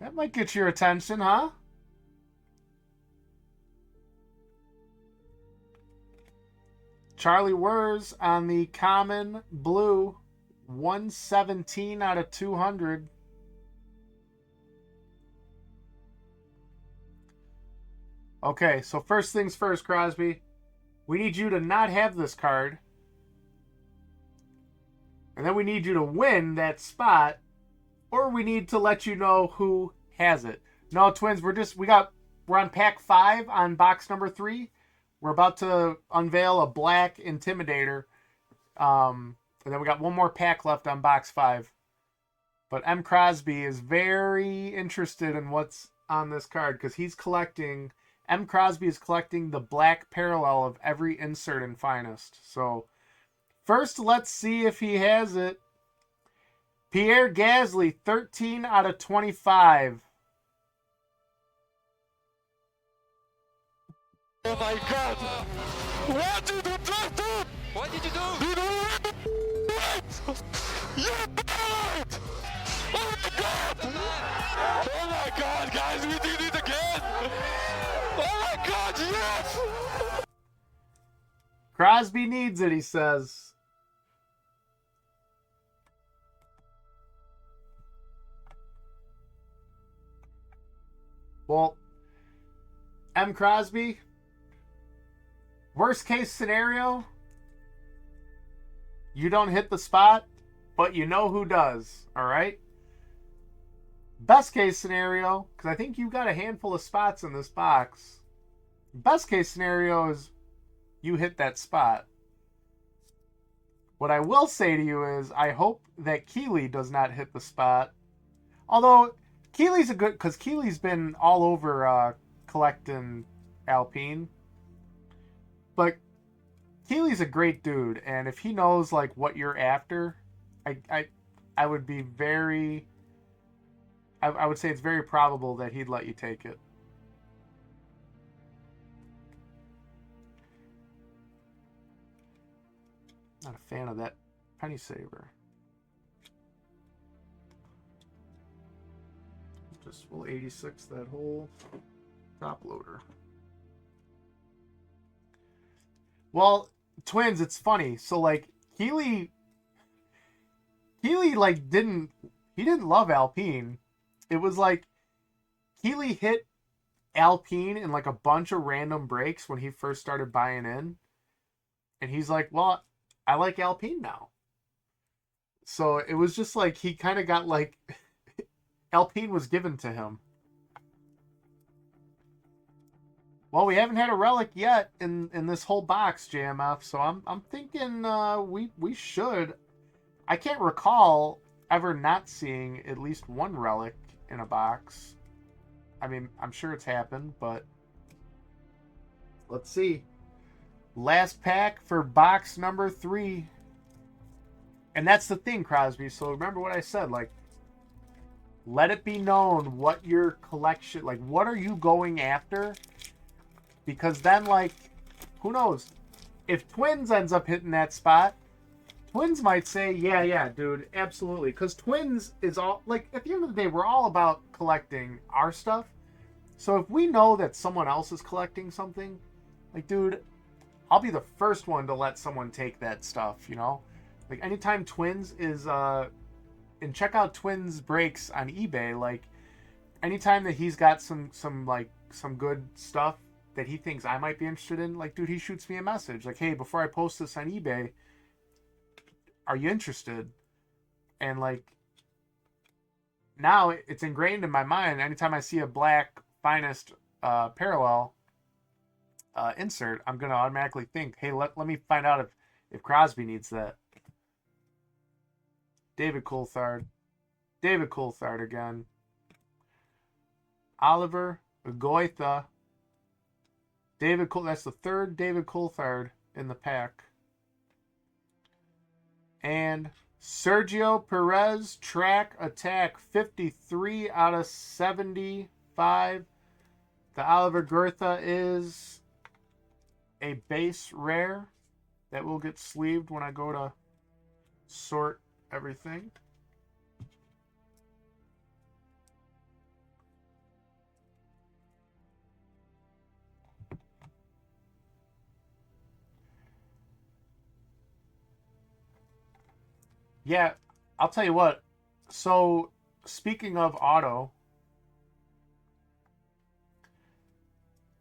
Speaker 1: That might get your attention, huh? Charlie Wurz on the common blue, 117 out of 200. Okay, so first things first, Crosby. We need you to not have this card. And then we need you to win that spot. Or we need to let you know who has it. No, Twins, we're on pack 5 on box number 3. We're about to unveil a black Intimidator. And then we got one more pack left on box 5. But M. Crosby is very interested in what's on this card because he's collecting M. Crosby is collecting the black parallel of every insert in Finest. So, first, let's see if he has it. Pierre Gasly, 13 out of 25.
Speaker 6: Oh my god! What did you do? What did you do? You died! Oh my god! Oh my god, guys, we did it again! Oh my god, yes!
Speaker 1: Crosby needs it, he says. Well, M. Crosby, worst case scenario, you don't hit the spot, but you know who does, all right? Best case scenario, because I think you've got a handful of spots in this box. Best case scenario is you hit that spot. What I will say to you is I hope that Keeley does not hit the spot. Although Keeley's a good, because Keeley's been all over collecting Alpine. But Keeley's a great dude, and if he knows like what you're after, I would be very, I would say it's very probable that he'd let you take it. Not a fan of that penny saver. Just we'll 86 that whole top loader. Well, twins, it's funny. So like Keeley like didn't love Alpine. It was like Keeley hit Alpine in like a bunch of random breaks when he first started buying in. And he's like, well, I like Alpine now. So it was just like he kind of got like Alpine was given to him. Well, we haven't had a relic yet in this whole box, JMF. So I'm thinking we should. I can't recall ever not seeing at least one relic in a box. I mean, I'm sure it's happened, but let's see. Last pack for box number 3. And that's the thing, Crosby. So remember what I said, like, let it be known what your collection, like, what are you going after? Because then, like, who knows? If Twins ends up hitting that spot, Twins might say, yeah, dude, absolutely. Because Twins is all, like, at the end of the day, we're all about collecting our stuff. So if we know that someone else is collecting something, like, dude, I'll be the first one to let someone take that stuff, you know? Like, anytime Twins is, and check out Twins breaks on eBay, like, anytime that he's got some good stuff that he thinks I might be interested in, like, dude, he shoots me a message. Like, hey, before I post this on eBay, are you interested? And, like, now it's ingrained in my mind. Anytime I see a black Finest parallel insert, I'm going to automatically think, hey, let me find out if Crosby needs that. David Coulthard again. Oliver Goitha. That's the third David Coulthard in the pack. And Sergio Perez, Track Attack, 53 out of 75. The Oliver Goitha is a base rare that will get sleeved when I go to sort everything. Yeah, I'll tell you what. So, speaking of auto,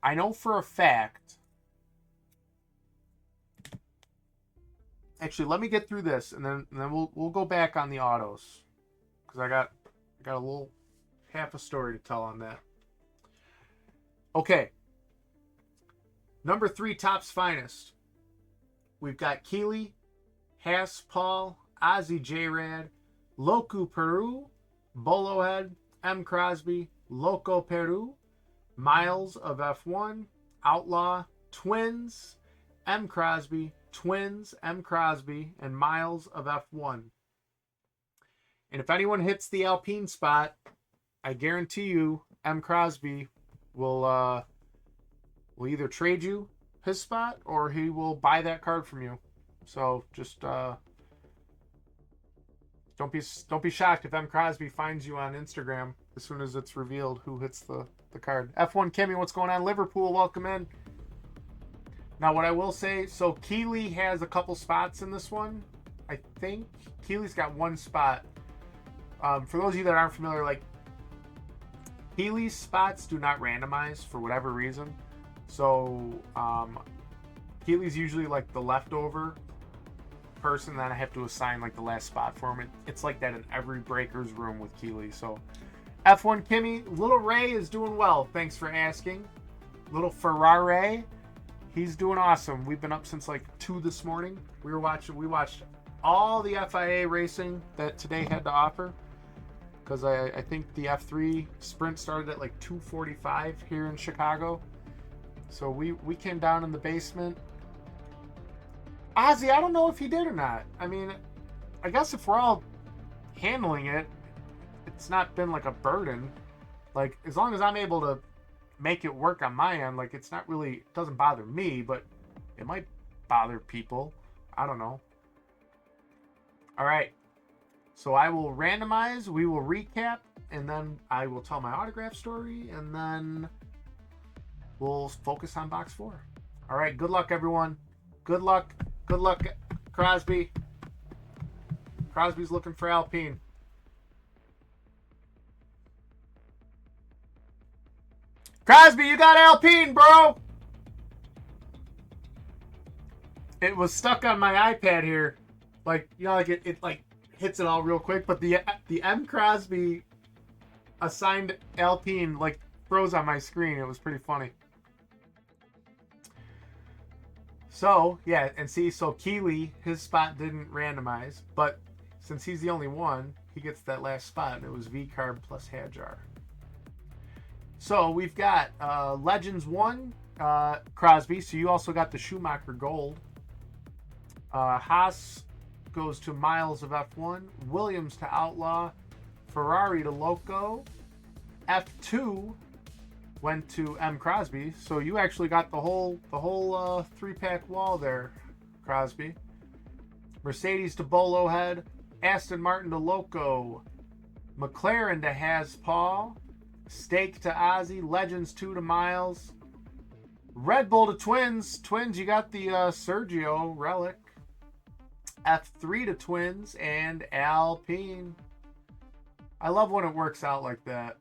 Speaker 1: I know for a fact. Actually, let me get through this, and then we'll go back on the autos, because I got a little half a story to tell on that. Okay. Number 3, Topps Finest. We've got Keeley, Haas Paul, Ozzy J-Rad, Loco Peru, Bolohead, M. Crosby, Loco Peru, Miles of F1, Outlaw, Twins, M. Crosby, Twins, M. Crosby, and Miles of F1. And if anyone hits the Alpine spot, I guarantee you M. Crosby will either trade you his spot or he will buy that card from you. So just don't be shocked if M. Crosby finds you on Instagram as soon as it's revealed who hits the card. F1 Kimi, what's going on? Liverpool, welcome in. Now, what I will say, so Keeley has a couple spots in this one. I think Keeley's got one spot. For those of you that aren't familiar, like, Keeley's spots do not randomize for whatever reason. So, Keeley's usually, like, the leftover person that I have to assign, like, the last spot for him. It's like that in every breaker's room with Keeley. So, F1 Kimmy, Little Ray is doing well. Thanks for asking. Little Ferrari, he's doing awesome. We've been up since like 2 this morning. We watched all the FIA racing that today had to offer. Because I think the F3 sprint started at like 2:45 here in Chicago. So we came down in the basement. Ozzy, I don't know if he did or not. I mean, I guess if we're all handling it, it's not been like a burden. Like, as long as I'm able to make it work on my end, like, it's not really, it doesn't bother me, but it might bother people. I don't know. All right. So I will randomize, we will recap, and then I will tell my autograph story, and then we'll focus on box 4. All right. Good luck, everyone. Good luck. Good luck, Crosby. Crosby's looking for Alpine. Crosby, you got Alpine, bro. It was stuck on my iPad here. Like, you know, like it like hits it all real quick, but the M. Crosby assigned Alpine like froze on my screen. It was pretty funny. So, yeah, and see, so Keeley, his spot didn't randomize, but since he's the only one, he gets that last spot, and it was V-Carb plus Hadjar. So we've got Legends 1, Crosby. So you also got the Schumacher Gold. Haas goes to Miles of F1. Williams to Outlaw. Ferrari to Loco. F2 went to M. Crosby. So you actually got the whole 3-pack wall there, Crosby. Mercedes to Bolo Head. Aston Martin to Loco. McLaren to Has Paul. Stake to Ozzy, Legends 2 to Miles, Red Bull to Twins. Twins, you got the Sergio Relic, F3 to Twins, and Alpine. I love when it works out like that.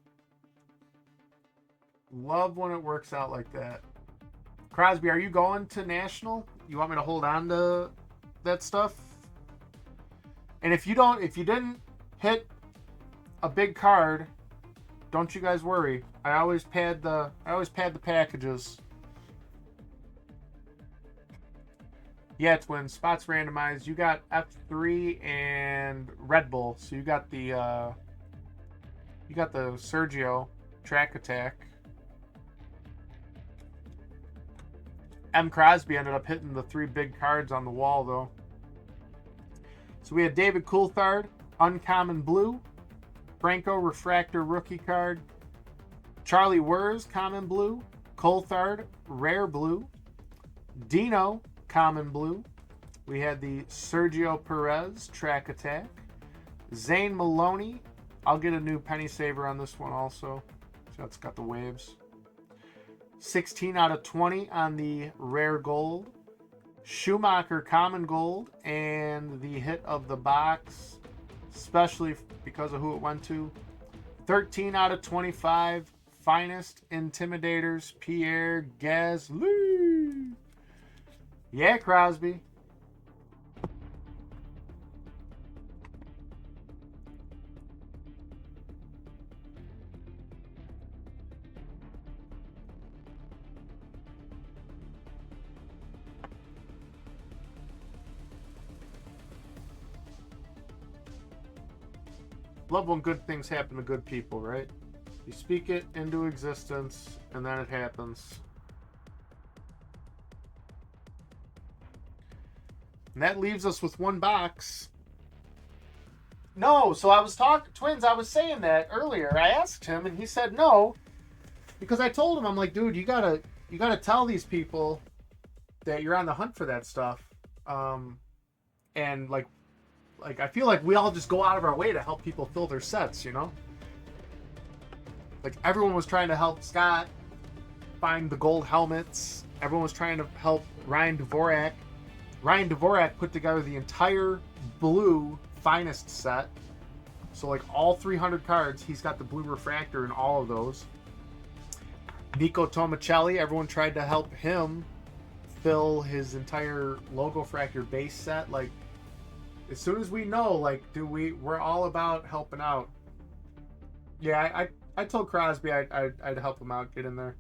Speaker 1: Love when it works out like that. Crosby, are you going to National? You want me to hold on to that stuff? And if you didn't hit a big card, don't you guys worry. I always pad the packages. Yeah, Twins. Spots randomized. You got F3 and Red Bull. So you got the Sergio Track Attack. M. Crosby ended up hitting the 3 big cards on the wall though. So we had David Coulthard, Uncommon Blue. Franco Refractor Rookie Card. Charlie Wurz, Common Blue. Coulthard, Rare Blue. Dino, Common Blue. We had the Sergio Perez Track Attack. Zane Maloney. I'll get a new Penny Saver on this one also. So it's got the waves. 16 out of 20 on the Rare Gold. Schumacher Common Gold. And the hit of the box, especially because of who it went to. 13 out of 25. Finest Intimidators, Pierre Gasly. Yeah, Crosby. Love when good things happen to good people, right? You speak it into existence, and then it happens. And that leaves us with one box. No, so I was talking, Twins, I was saying that earlier. I asked him, and he said no. Because I told him, I'm like, dude, you gotta tell these people that you're on the hunt for that stuff. And like I feel like we all just go out of our way to help people fill their sets, you know? Like everyone was trying to help Scott find the gold helmets. Everyone was trying to help Ryan Dvorak. Ryan Dvorak put together the entire blue finest set. So like all 300 cards, he's got the blue refractor in all of those. Nico Tomicelli, everyone tried to help him fill his entire logo fractor base set. Like, as soon as we know, like, we're all about helping out. Yeah, I told Crosby I'd help him out, get in there.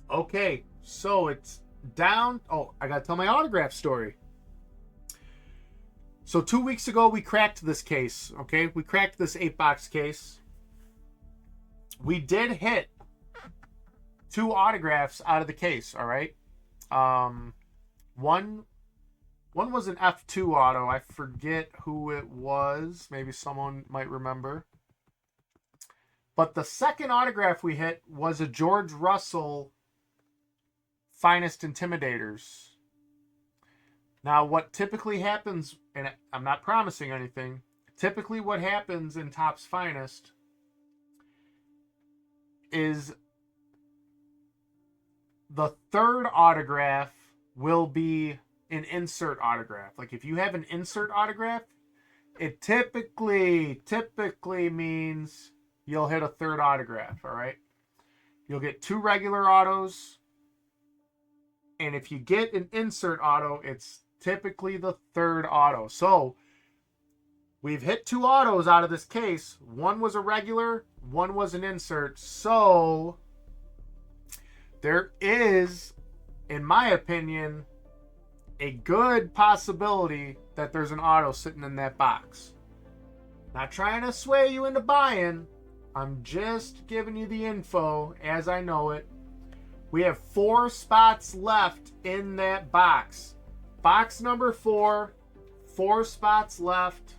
Speaker 1: Okay, so it's down. Oh, I gotta tell my autograph story. So 2 weeks ago, we cracked this case, okay? We cracked this 8-box case. We did hit 2 autographs out of the case, all right? One was an F2 auto. I forget who it was. Maybe someone might remember. But the second autograph we hit was a George Russell Finest Intimidators. Now, what typically happens, and I'm not promising anything, typically what happens in Topps Finest is the third autograph will be an insert autograph. Like if you have an insert autograph, it typically means you'll hit a third autograph, all right? You'll get 2 regular autos, and if you get an insert auto, it's typically the third auto. So we've hit 2 autos out of this case. One was a regular, one was an insert. So there is, in my opinion, a good possibility that there's an auto sitting in that box. Not trying to sway you into buying. I'm just giving you the info as I know it. We have 4 spots left in that box. Box number 4, 4 spots left.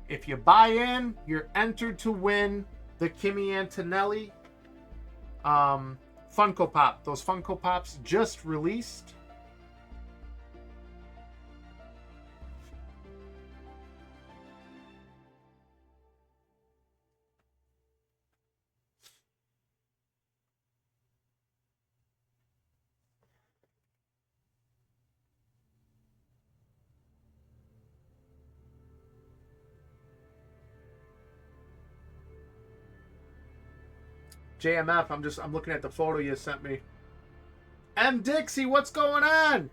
Speaker 1: If you buy in, you're entered to win the Kimi Antonelli Funko Pop. Those Funko Pops just released. JMF, I'm looking at the photo you sent me. M. Dixie, what's going on?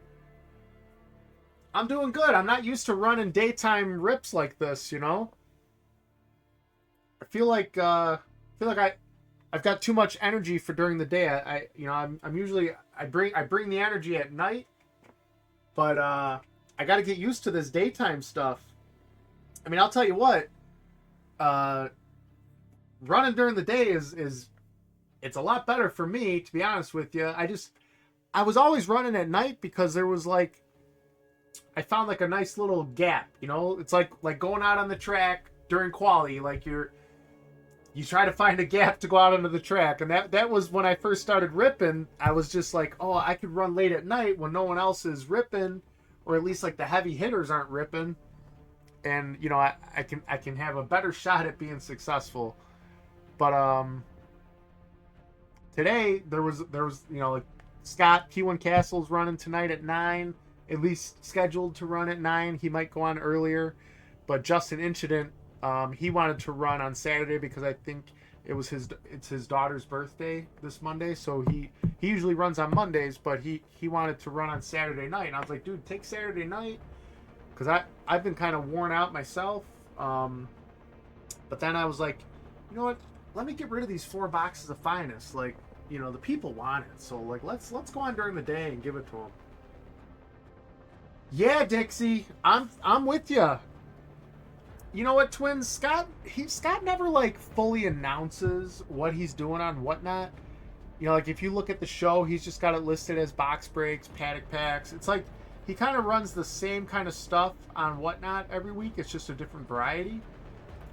Speaker 1: I'm doing good. I'm not used to running daytime rips like this, you know? I feel like I've got too much energy for during the day. I'm usually I bring the energy at night, but I got to get used to this daytime stuff. I mean, I'll tell you what, running during the day is it's a lot better for me, to be honest with you. I was always running at night because there was I found a nice little gap, you know? It's like going out on the track during quali, you try to find a gap to go out onto the track. And that was when I first started ripping. I was just oh, I could run late at night when no one else is ripping, or at least the heavy hitters aren't ripping. And, you know, I can have a better shot at being successful. But today there was you know, Scott P1 Castle's running tonight at 9, at least scheduled to run at 9. He might go on earlier, but Justin Incident, he wanted to run on Saturday because I think it's his daughter's birthday this Monday, so he usually runs on Mondays, but he wanted to run on Saturday night, and I was like, dude, take Saturday night, because I've been kind of worn out myself. But then I was like, you know what? Let me get rid of these 4 boxes of Finest. You know, the people want it. So, let's go on during the day and give it to them. Yeah, Dixie, I'm with you. You know what, Twins? Scott never like fully announces what he's doing on Whatnot. You know, like if you look at the show, he's just got it listed as box breaks, paddock packs. It's like he kind of runs the same kind of stuff on Whatnot every week. It's just a different variety.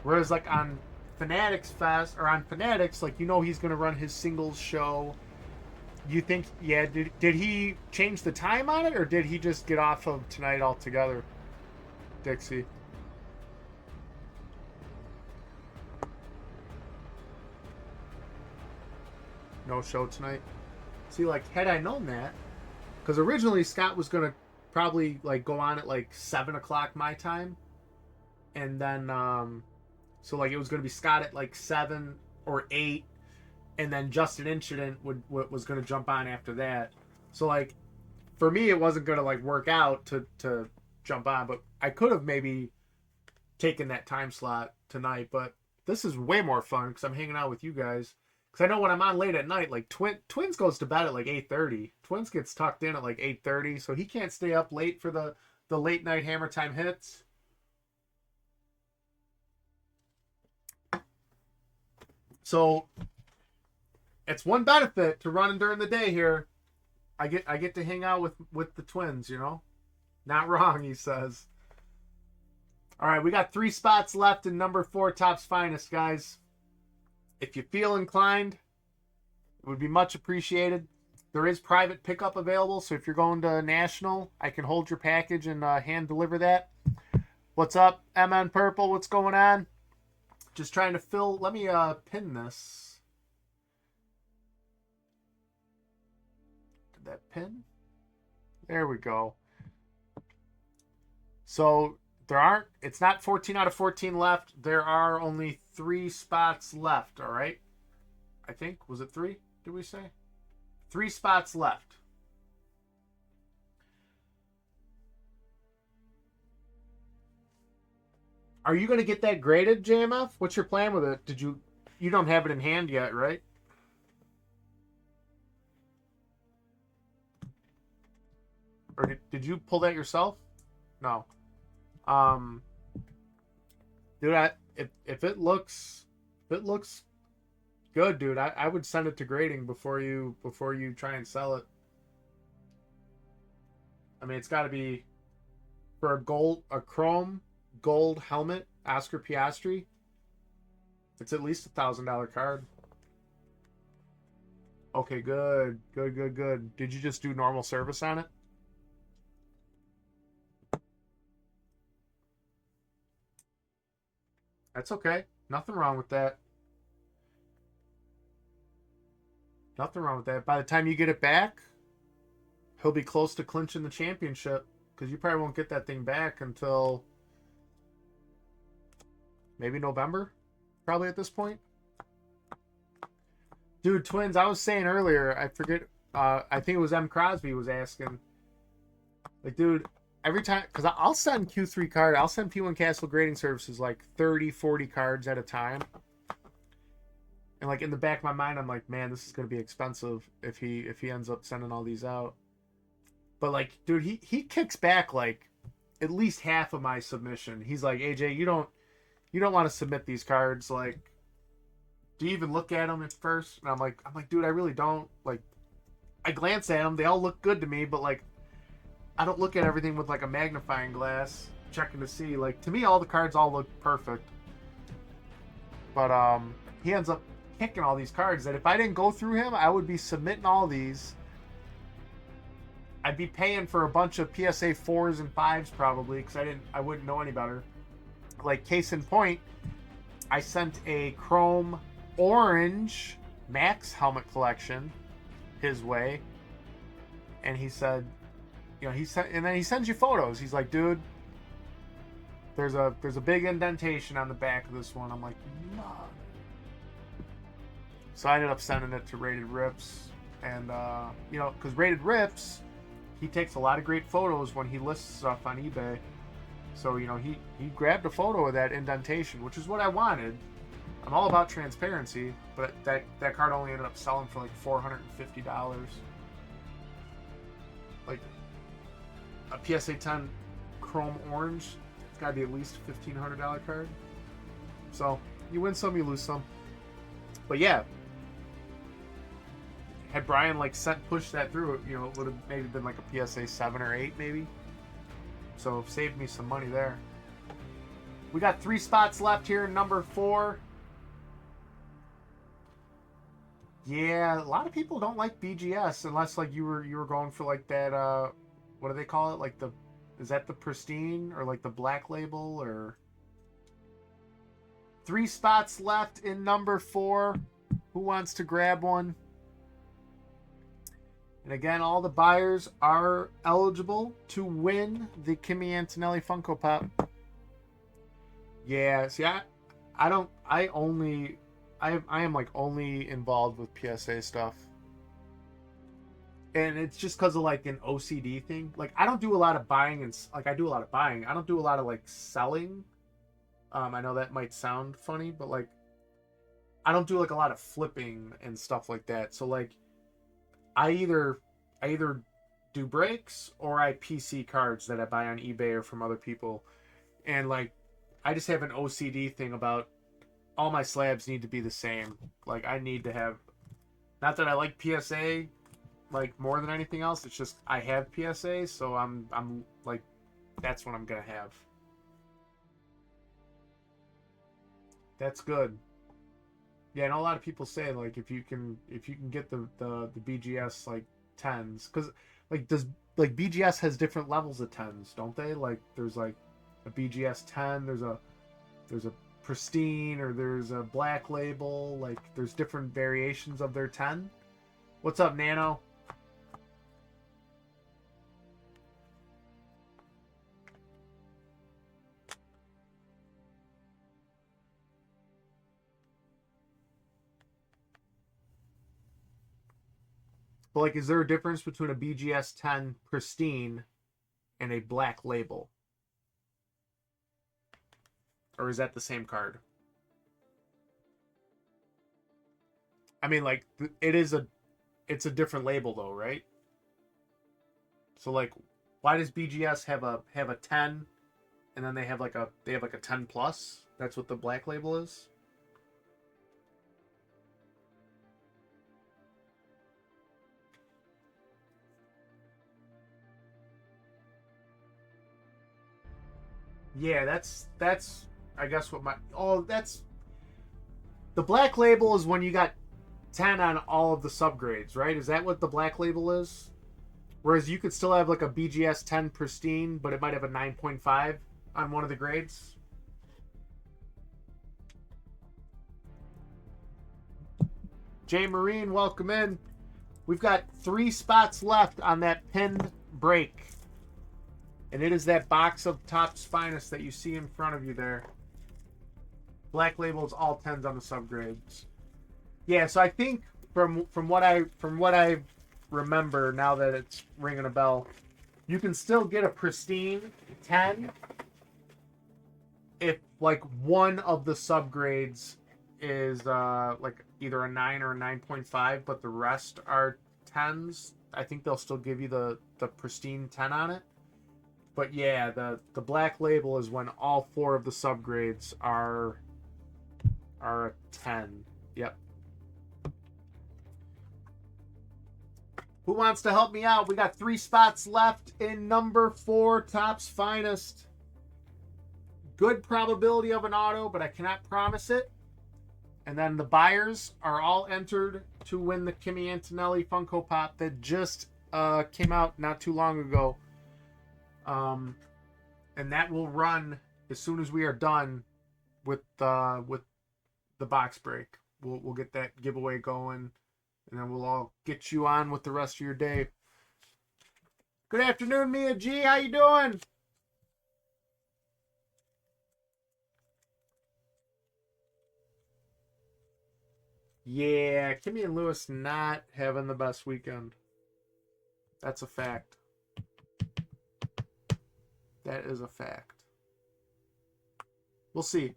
Speaker 1: Whereas like on Fanatics Fest or on Fanatics, like, you know, he's going to run his singles show. You think, yeah, did he change the time on it, or did he just get off of tonight altogether, Dixie? No show tonight. See, like, had I known that, because originally Scott was going to probably like go on at like 7 o'clock my time, and then so like it was going to be Scott at like 7 or 8, and then Justin Incident was going to jump on after that. So like for me, it wasn't going to like work out to jump on, but I could have maybe taken that time slot tonight. But this is way more fun because I'm hanging out with you guys. Because I know when I'm on late at night, like Twins goes to bed at like 8:30. Twins gets tucked in at like 8:30, so he can't stay up late for the late night Hammer Time hits. So it's one benefit to running during the day here. I get to hang out with the Twins, you know? Not wrong, he says. All right, we got 3 spots left in number 4 Topps Finest, guys. If you feel inclined, it would be much appreciated. There is private pickup available, so if you're going to National, I can hold your package and hand deliver that. What's up, MN Purple? What's going on? Just trying to fill. Let me pin this. Did that pin? There we go. So it's not 14 out of 14 left. There are only 3 spots left, all right? I think, was it 3? Did we say? 3 spots left. Are you going to get that graded, JMF? What's your plan with it? You don't have it in hand yet, right? Or did you pull that yourself? No. Dude, if it looks good, dude, I would send it to grading before you try and sell it. I mean, it's got to be for a chrome gold helmet, Oscar Piastri. It's at least $1,000 card. Okay, good. Did you just do normal service on it? That's okay. Nothing wrong with that. Nothing wrong with that. By the time you get it back, he'll be close to clinching the championship, because you probably won't get that thing back until maybe November, probably at this point. Dude, Twins, I was saying earlier, I forget, I think it was M. Crosby was asking, like, dude, every time, because I'll send Q3 card, I'll send P1 Castle Grading Services like 30, 40 cards at a time. And like in the back of my mind, I'm like, man, this is going to be expensive if he ends up sending all these out. But like, dude, he kicks back like at least half of my submission. He's like, AJ, you don't want to submit these cards. Like, do you even look at them at first? And I'm like, dude, I really don't. Like, I glance at them. They all look good to me, but like, I don't look at everything with like a magnifying glass, checking to see. Like, to me, all the cards all look perfect. But he ends up kicking all these cards that if I didn't go through him, I would be submitting all these. I'd be paying for a bunch of PSA 4s and 5s probably, because I wouldn't know any better. Like, case in point, I sent a chrome orange Max helmet collection his way, and he said, you know, and then he sends you photos. He's like, dude, there's a big indentation on the back of this one. I'm like, no. So I ended up sending it to Rated Rips, and you know, because Rated Rips, he takes a lot of great photos when he lists stuff on eBay. So, you know, he grabbed a photo of that indentation, which is what I wanted. I'm all about transparency, but that card only ended up selling for like $450. Like a PSA 10 chrome orange, Got to be at least $1,500 card. So you win some, you lose some. But yeah, had Brian like pushed that through, you know, it would have maybe been like a PSA 7 or 8 maybe. So it saved me some money there. We got 3 spots left here in number 4. Yeah, a lot of people don't like BGS unless like you were going for like that what do they call it? Like is that the pristine or like the black label or 3 spots left in number 4. Who wants to grab one? And again, all the buyers are eligible to win the Kimi Antonelli Funko Pop. Yeah, see, I am like only involved with PSA stuff. And it's just because of like an OCD thing. Like I don't do a lot of buying and like I do a lot of buying. I don't do a lot of like selling. I know that might sound funny, but like I don't do like a lot of flipping and stuff like that. So like I either do breaks or I PC cards that I buy on eBay or from other people. And like I just have an OCD thing about all my slabs need to be the same. Like I need to have, not that I like PSA like more than anything else, it's just I have PSA, so I'm like that's what I'm gonna have. That's good. Yeah, I know a lot of people say like if you can get the BGS like 10s, because like BGS has different levels of 10s, don't they? Like there's like a BGS 10, there's a pristine, or there's a black label, like there's different variations of their 10. What's up, Nano? But like, is there a difference between a BGS 10 pristine and a black label? Or is that the same card? I mean, like, it's a different label though, right? So like, why does BGS have a 10 and then they have like a 10 plus? That's what the black label is? Yeah, that's I guess what that's the black label is when you got 10 on all of the subgrades, right? Is that what the black label is? Whereas you could still have like a BGS 10 pristine, but it might have a 9.5 on one of the grades. Jay Marine, welcome in. We've got 3 spots left on that pinned break. And it is that box of Topps Finest that you see in front of you there. Black label is all 10s on the subgrades. Yeah, so I think from what I remember, now that it's ringing a bell, you can still get a pristine 10 if like one of the subgrades is like either a 9 or a 9.5, but the rest are 10s. I think they'll still give you the pristine 10 on it. But yeah, the black label is when all 4 of the subgrades are a 10. Yep. Who wants to help me out? We got 3 spots left in number 4, Topps Finest. Good probability of an auto, but I cannot promise it. And then the buyers are all entered to win the Kimi Antonelli Funko Pop that just came out not too long ago. And that will run as soon as we are done with the box break. We'll get that giveaway going, and then we'll all get you on with the rest of your day. Good afternoon, Mia G. How you doing? Yeah, Kimmy and Lewis not having the best weekend. That's a fact. That is a fact. We'll see.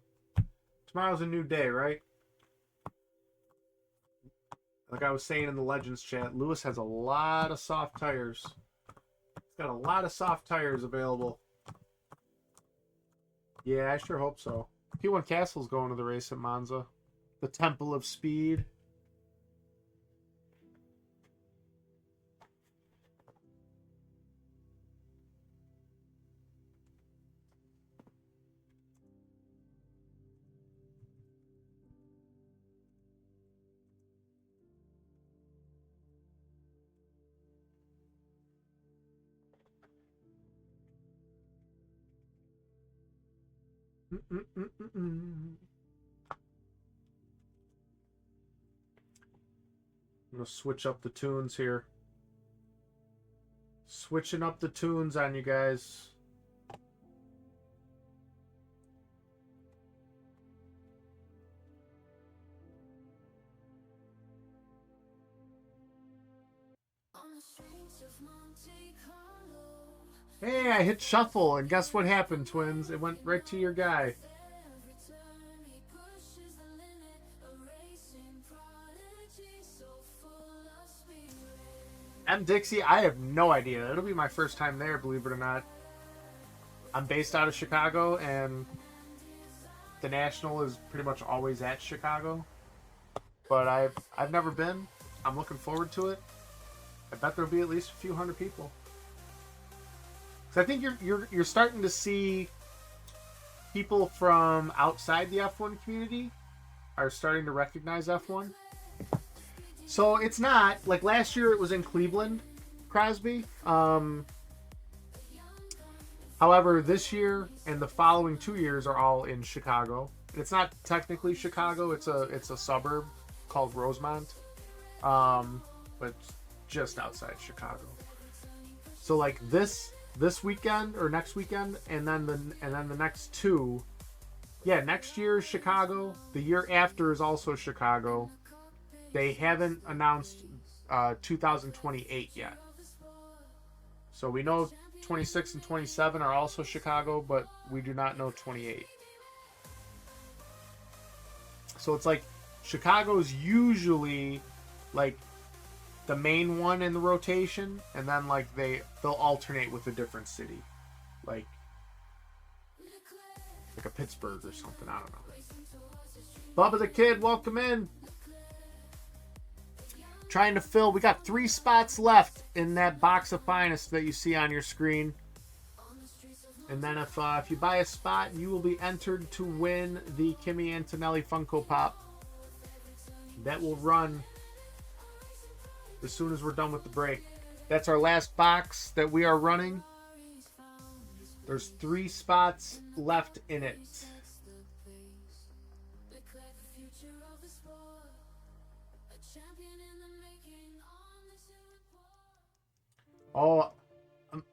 Speaker 1: Tomorrow's a new day, right? Like I was saying in the Legends chat, Lewis has a lot of soft tires. He's got a lot of soft tires available. Yeah, I sure hope so. P1 Castle's going to the race at Monza. The Temple of Speed. I'm gonna switch up the tunes here. Switching up the tunes on you guys. Hey, I hit shuffle, and guess what happened, twins? It went right to your guy. M. Dixie, I have no idea. It'll be my first time there, believe it or not. I'm based out of Chicago, and the National is pretty much always at Chicago. But I've never been. I'm looking forward to it. I bet there'll be at least a few hundred people. So I think you're starting to see people from outside the F1 community are starting to recognize F1. So it's not like last year it was in Cleveland, Crosby. However, this year and the following 2 years are all in Chicago. And it's not technically Chicago; it's a suburb called Rosemont, but just outside Chicago. So like this weekend or next weekend, and then the next two. Yeah, next year is Chicago. The year after is also Chicago. They haven't announced 2028 yet. So we know 26 and 27 are also Chicago, but we do not know 28. So it's like Chicago's usually like the main one in the rotation, and then like they'll alternate with a different city. Like a Pittsburgh or something, I don't know. Bubba the Kid, welcome in. Trying to fill. We got 3 spots left in that box of finest that you see on your screen. And then if you buy a spot, you will be entered to win the Kimi Antonelli Funko Pop. That will run as soon as we're done with the break. That's our last box that we are running. There's 3 spots left in it. Oh,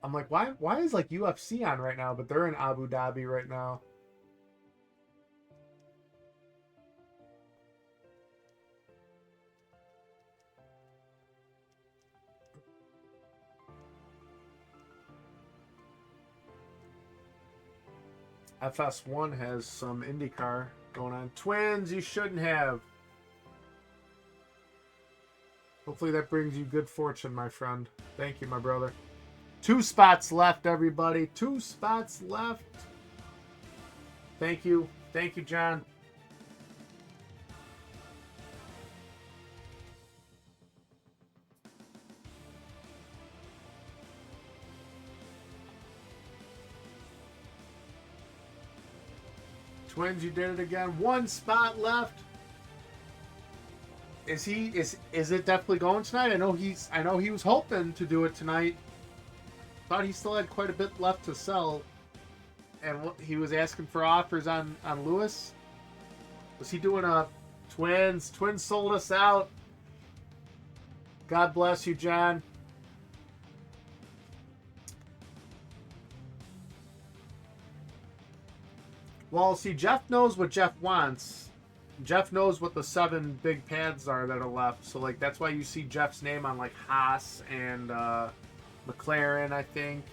Speaker 1: I'm like, why is like UFC on right now, but they're in Abu Dhabi right now. FS1 has some IndyCar going on. Twins, you shouldn't have. Hopefully that brings you good fortune, my friend. Thank you, my brother. 2 spots left, everybody. 2 spots left. Thank you. Thank you, John. Twins, you did it again. 1 spot left. Is it definitely going tonight? I know he was hoping to do it tonight. Thought he still had quite a bit left to sell, and he was asking for offers on Lewis. Was he doing a Twins? Twins sold us out. God bless you, John. Well, see, Jeff knows what Jeff wants. Jeff knows what the 7 big pads are that are left. So, like, that's why you see Jeff's name on, like, Haas and McLaren, I think.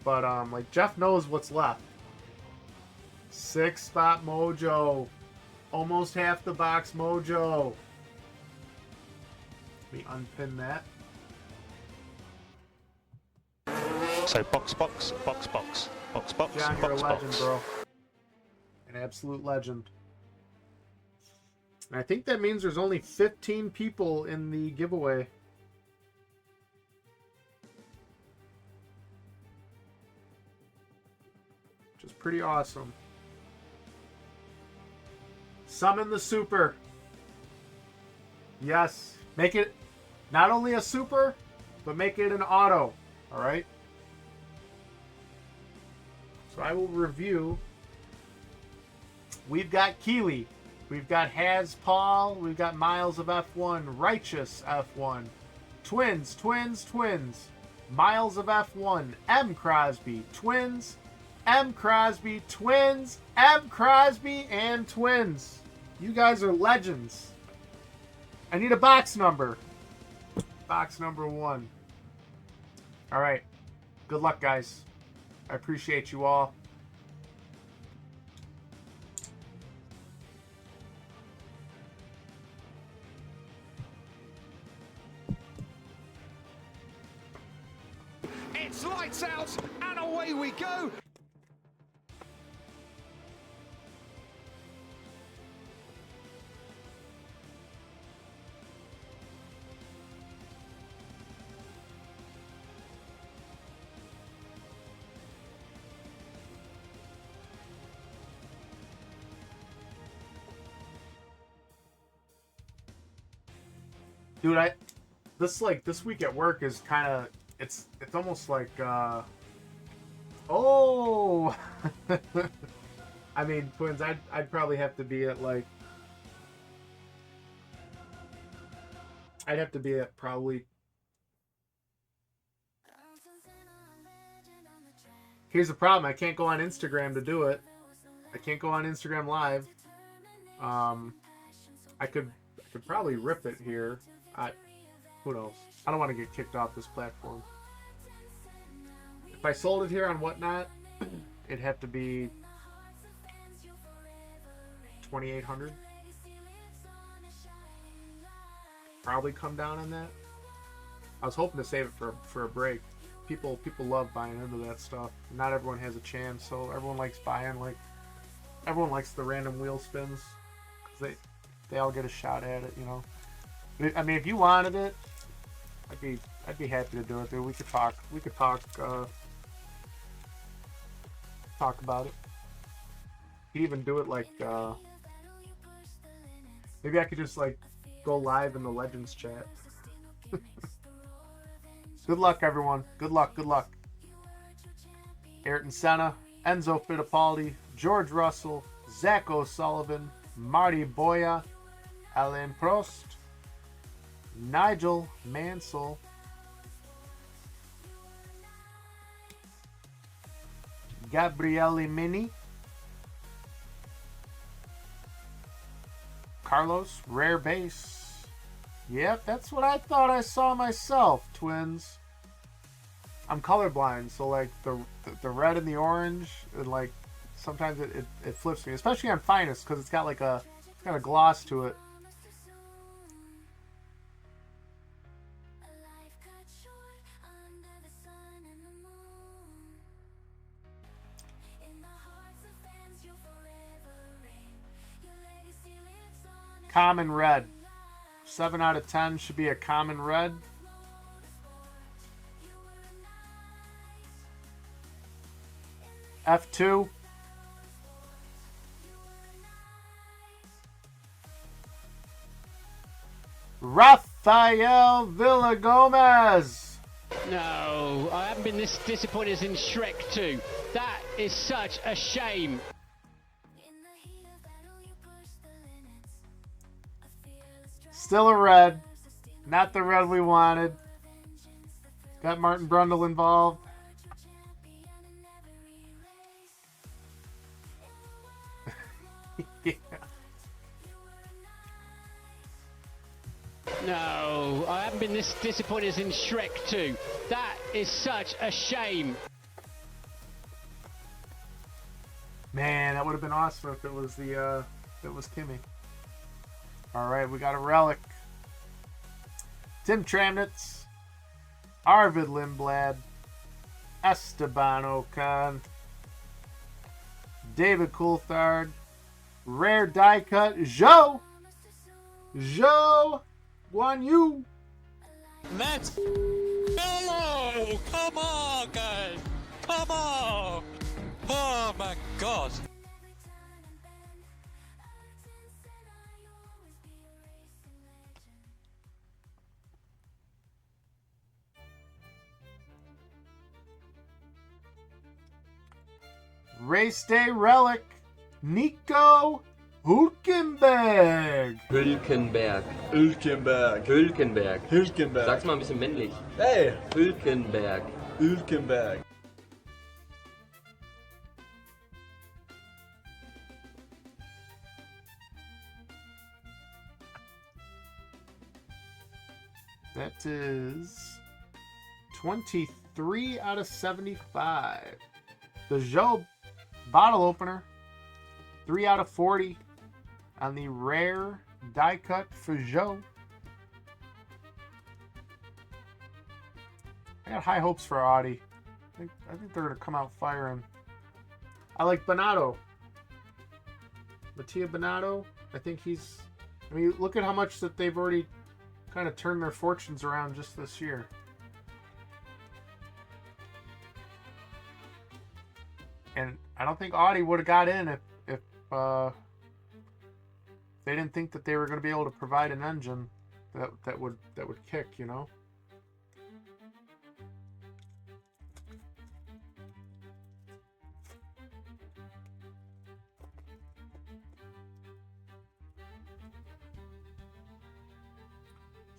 Speaker 1: But, like, Jeff knows what's left. 6-spot mojo. Almost half the box mojo. Let me unpin that.
Speaker 5: So, box. Box, box,
Speaker 1: John, you're a
Speaker 5: box,
Speaker 1: legend,
Speaker 5: box.
Speaker 1: bro. An absolute legend. And I think that means there's only 15 people in the giveaway. Which is pretty awesome. Summon the super. Yes. Make it not only a super, but make it an auto. Alright? So I will review. We've got Keeley. We've got Haz Paul. We've got Miles of F1. Righteous F1. Twins, twins, twins. Miles of F1. M. Crosby. Twins. M. Crosby. Twins. M. Crosby and twins. You guys are legends. I need a box number. Box number 1. All right. Good luck, guys. I appreciate you all.
Speaker 2: It's lights out and away we go.
Speaker 1: Dude, this week at work is kind of it's almost like oh I mean, twins, I'd probably have to be at like I'd have to be at probably. Here's the problem, I can't go on Instagram to do it. I can't go on Instagram live. I could probably rip it here. Who knows? I don't want to get kicked off this platform. If I sold it here on Whatnot, it'd have to be 2,800. Probably come down on that. I was hoping to save it for a break. People love buying into that stuff. Not everyone has a chance, so everyone likes buying. Like everyone likes the random wheel spins because they all get a shot at it, you know. I mean, if you wanted it, I'd be happy to do it, dude. We could talk about it. You could even do it like maybe I could just like go live in the Legends chat. Good luck, everyone. Good luck. Good luck. Ayrton Senna, Enzo Fittipaldi, George Russell, Zach O'Sullivan, Marty Boya, Alain Prost, Nigel Mansell, Gabriele Mini, Carlos, Rare Base. Yep, that's what I thought I saw myself, twins. I'm colorblind, so like the red and the orange, and like sometimes it flips me, especially on Finest, because it's got a gloss to it. Common red. 7 out of 10 should be a common red. F2. Rafael Villagomez.
Speaker 7: No, I haven't been this disappointed as in Shrek 2. That is such a shame.
Speaker 1: Still a red. Not the red we wanted. Got Martin Brundle involved. Yeah.
Speaker 7: No, I haven't been this disappointed as in Shrek 2. That is such a shame.
Speaker 1: Man, that would have been awesome if it was Kimi. Alright, we got a relic. Tim Tramnitz, Arvid Lindblad, Esteban Ocon, David Coulthard. Rare die cut, Zhou Guan Yu.
Speaker 6: Let's go! Come on, guys! Come on! Oh my god!
Speaker 1: Race Day Relic, Nico Hülkenberg.
Speaker 8: Hülkenberg.
Speaker 9: Hülkenberg.
Speaker 8: Hülkenberg.
Speaker 9: Hülkenberg.
Speaker 8: Sag's mal ein bisschen männlich.
Speaker 9: Hey!
Speaker 8: Hülkenberg.
Speaker 9: Hülkenberg.
Speaker 1: That is 23 out of 75. The Zhou bottle opener, 3 out of 40 on the rare die cut for Zhou. I got high hopes for Audi. I think they're going to come out firing. I like Bonato. Mattia Bonato. I think he's... I mean, look at how much that they've already kind of turned their fortunes around just this year. And I don't think Audi would have got in if they didn't think that they were going to be able to provide an engine that would kick, you know.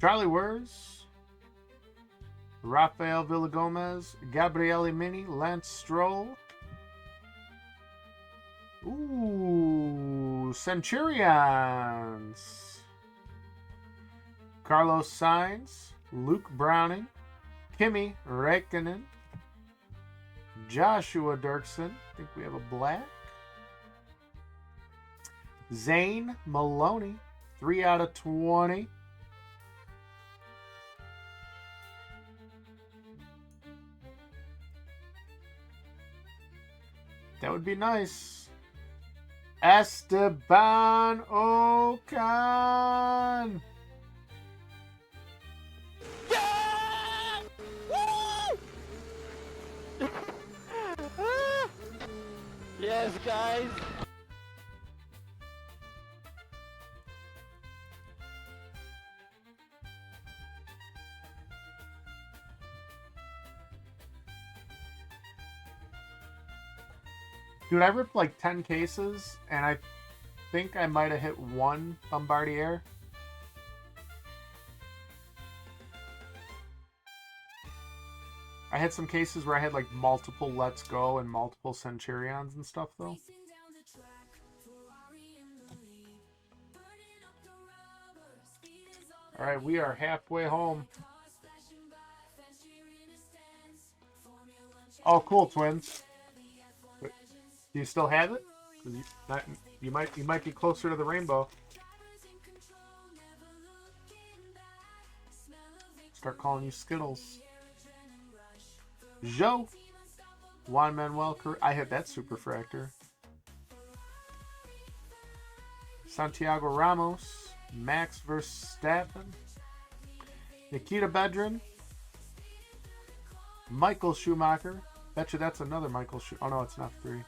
Speaker 1: Charlie Wurz, Rafael Villagomez, Gabriele Mini, Lance Stroll. Ooh, Centurions. Carlos Sainz, Luke Browning, Kimi Räikkönen, Joshua Dirksen. I think we have a black. Zane Maloney, 3 out of 20. That would be nice. Esteban Ocon.
Speaker 6: Yeah! Woo!
Speaker 7: Yes, guys.
Speaker 1: Dude, I ripped like 10 cases, and I think I might have hit one Bombardier. I had some cases where I had like multiple Let's Go and multiple Centurions and stuff, though. Alright, we are halfway home. Oh, cool, twins. Do you still have it? 'Cause you might be closer to the rainbow. Start calling you Skittles. Zhou. Juan Manuel. I had that Superfractor. Santiago Ramos. Max Verstappen. Nikita Bedrin. Michael Schumacher. Bet you that's another Michael Schumacher. Oh no, it's not 3.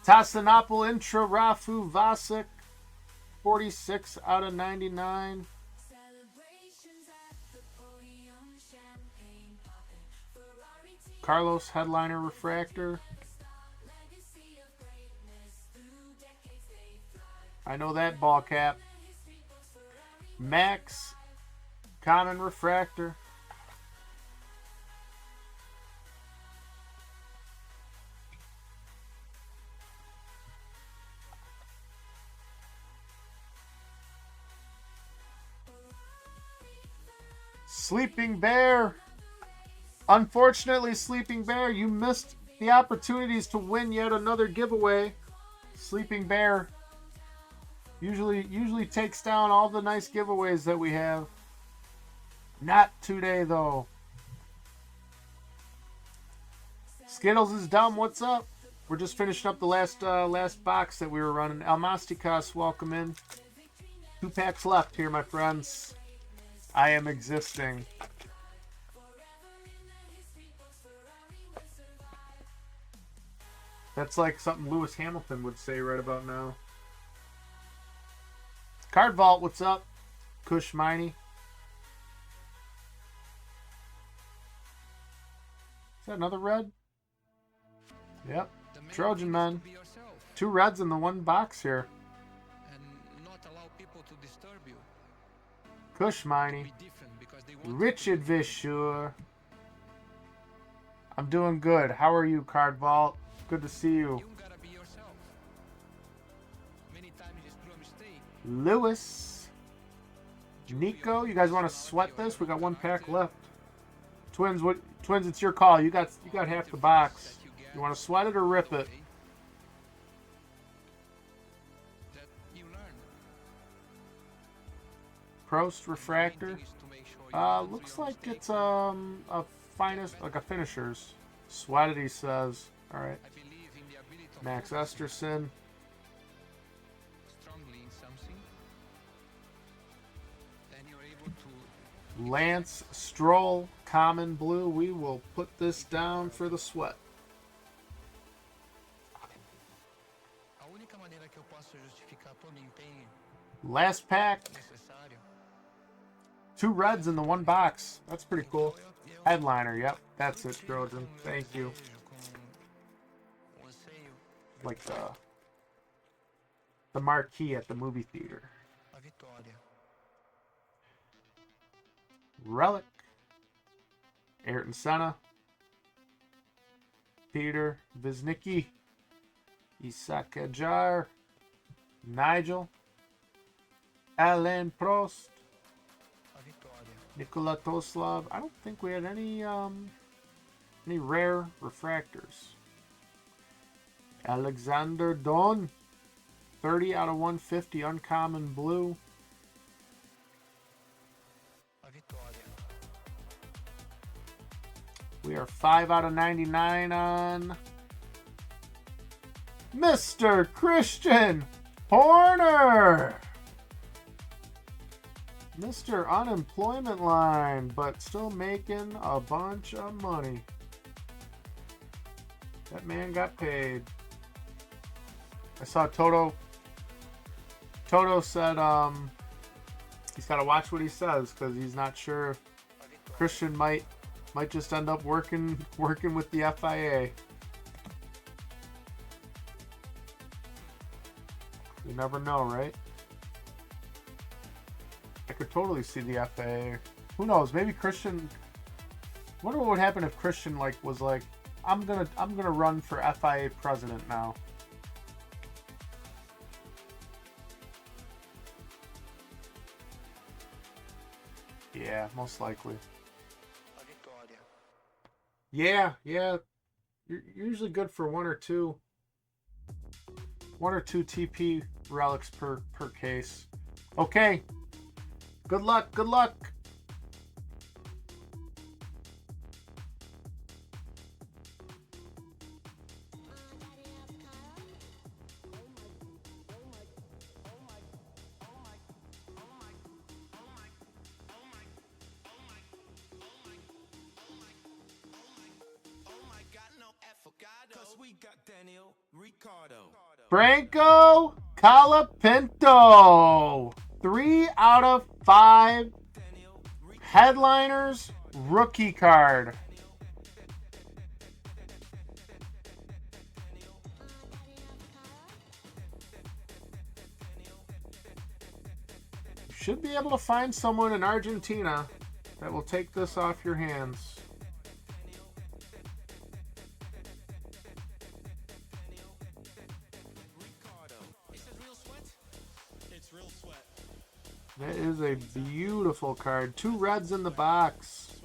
Speaker 1: Tassinapol Intra Rafu Vasek, 46 out of 99. Carlos Headliner Refractor. I know that ball cap. Max Common Refractor. Sleeping Bear. Unfortunately, Sleeping Bear, you missed the opportunities to win yet another giveaway. Sleeping Bear usually takes down all the nice giveaways that we have. Not today, though. Skittles is dumb. What's up? We're just finishing up the last box that we were running. Almasticas, welcome in. 2 packs left here, my friends. I am existing. That's like something Lewis Hamilton would say right about now. Card Vault, what's up? Kush Miney. Is that another red? Yep. Trojan Man. 2 reds in the 1 box here. Kush Miney. Richard Vishur. I'm doing good. How are you, Card Vault? Good to see you. Lewis. Nico, you guys want to sweat this? We got 1 pack left. Twins, Twins, it's your call. You got half the box. You want to sweat it or rip it? Prost Refractor. Looks like it's a finest, like a finisher's. Sweat it, he says. All right. Max Esterson. Lance Stroll, common blue. We will put this down for the sweat. Last pack. 2 reds in the 1 box. That's pretty cool. Headliner, yep. That's it, Trojan. Thank you. Like the marquee at the movie theater. Relic. Ayrton Senna. Peter Visnicki. Isak Ajar. Nigel. Alain Prost. Nikola Toslav. I don't think we had any rare refractors. Alexander Don. 30 out of 150 uncommon blue. We are 5 out of 99 on Mr. Christian Horner. Mr. Unemployment Line, but still making a bunch of money. That man got paid. I saw Toto. Toto said he's got to watch what he says because he's not sure if Christian might just end up working with the FIA. You never know, right? I could totally see the FIA. Who knows? Maybe Christian. Wonder what would happen if Christian was like, I'm gonna run for FIA president now. Yeah, most likely. Yeah. You're usually good for 1 or 2 TP relics per case. Okay. Good luck. Franco Colapinto. 3 out of 5 headliners rookie card. You should be able to find someone in Argentina that will take this off your hands. That is a beautiful card. 2 reds in the box.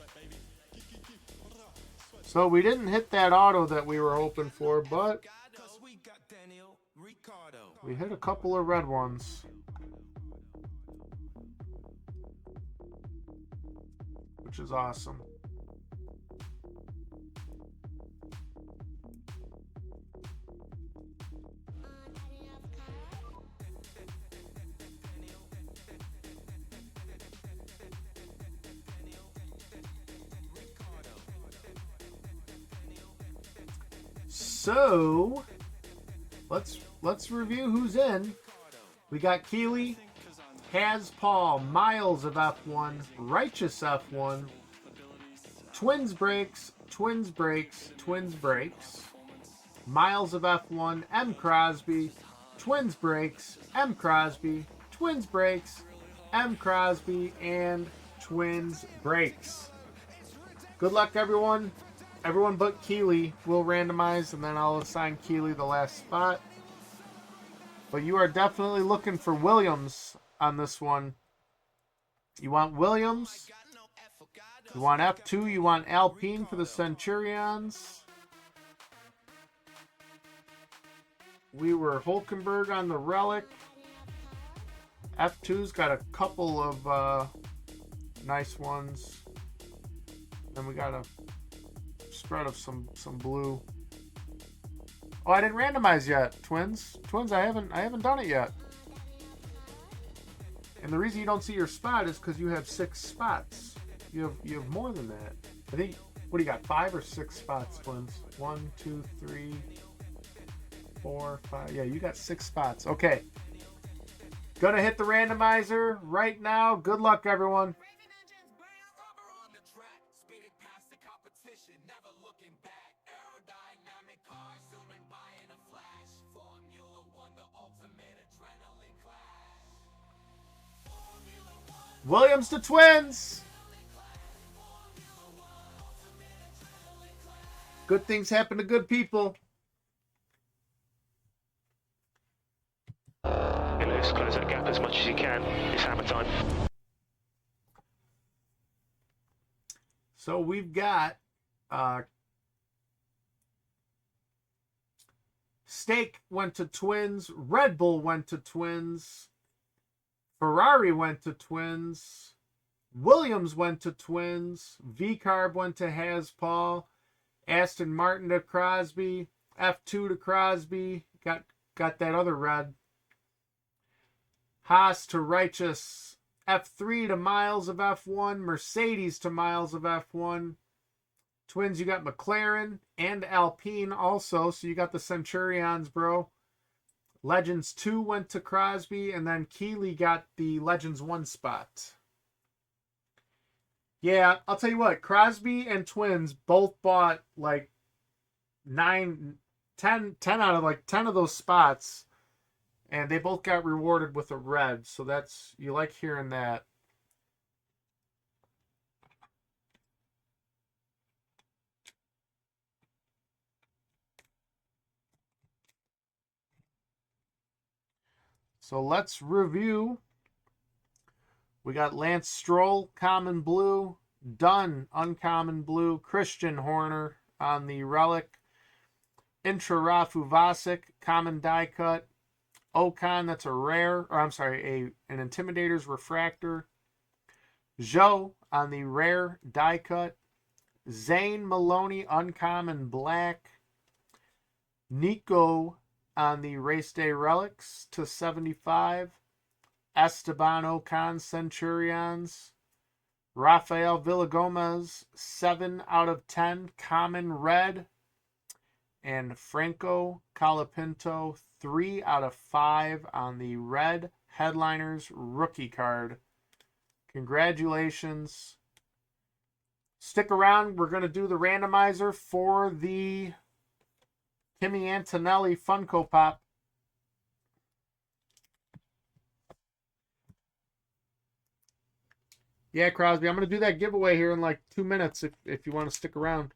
Speaker 1: So we didn't hit that auto that we were hoping for, but we hit a couple of red ones. Which is awesome. So let's review who's in. We got Keely, Paul, Miles of F1, Righteous F1, Twins Breaks, Twins Breaks, Twins Breaks, Miles of F1, M Crosby, Twins Breaks, M Crosby, Twins Breaks, M Crosby, and Twins Breaks. Good luck, everyone. Everyone but Keely will randomize, and then I'll assign Keely the last spot. But you are definitely looking for Williams on this one. You want Williams. You want F2. You want Alpine for the Centurions. We were Hulkenberg on the Relic. F2's got a couple of nice ones. Then we got a spread of some blue. Oh, I didn't randomize yet, Twins. Twins, I haven't done it yet. And the reason you don't see your spot is because you have 6 spots. You have more than that. I think. What do you got? 5 or 6 spots, Twins? 1, 2, 3, 4, 5. Yeah, you got 6 spots. Okay. Gonna hit the randomizer right now. Good luck, everyone. Williams to Twins. Good things happen to good people.
Speaker 10: Let's close that gap as much as you can. It's hammer time.
Speaker 1: So we've got Steak went to Twins. Red Bull went to Twins. Ferrari went to Twins. Williams went to Twins. V-Carb went to Paul. Aston Martin to Crosby. F2 to Crosby. Got that other red. Haas to Righteous. F3 to Miles of F1. Mercedes to Miles of F1. Twins, you got McLaren and Alpine also. So you got the Centurions, bro. Legends 2 went to Crosby, and then Keely got the Legends 1 spot. Yeah, I'll tell you what, Crosby and Twins both bought like 10 out of like 10 of those spots, and they both got rewarded with a red, so that's, you like hearing that. So let's review. We got Lance Stroll, common blue. Dunn, uncommon blue. Christian Horner on the Relic. Intra Rafu Vasic, common die cut. Ocon, that's a rare, or I'm sorry, an Intimidator's Refractor. Zhou on the rare die cut. Zane Maloney, uncommon black. Nico on the Race Day Relics to 75. Esteban Ocon Centurions. Rafael Villagomez, 7 out of 10, common red. And Franco Colapinto, 3 out of 5 on the red Headliners rookie card. Congratulations. Stick around. We're going to do the randomizer for the Kimi Antonelli Funko Pop. Yeah, Crosby, I'm going to do that giveaway here in like 2 minutes if you want to stick around.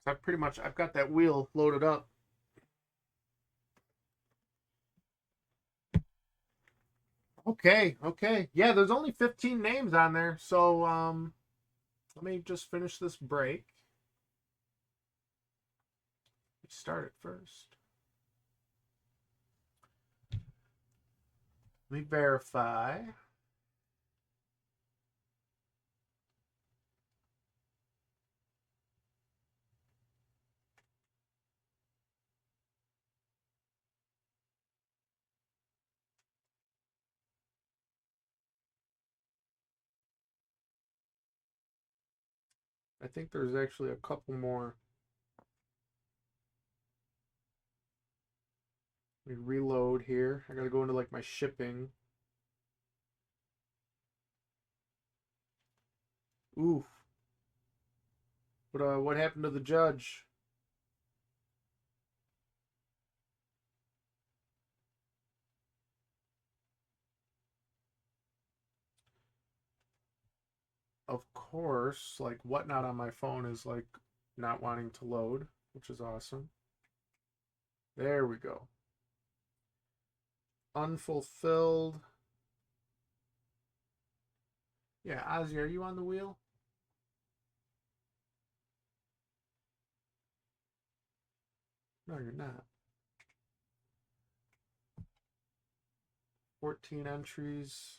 Speaker 1: I've got that wheel loaded up. Okay. Yeah, there's only 15 names on there. So let me just finish this break. Start it first. Let me verify. I think there's actually a couple more. Let me reload here. I gotta go into like my shipping. Oof. But what happened to the judge? Of course, like Whatnot on my phone is like not wanting to load, which is awesome. There we go. Unfulfilled. Yeah, Ozzy, are you on the wheel? No, you're not. 14 entries.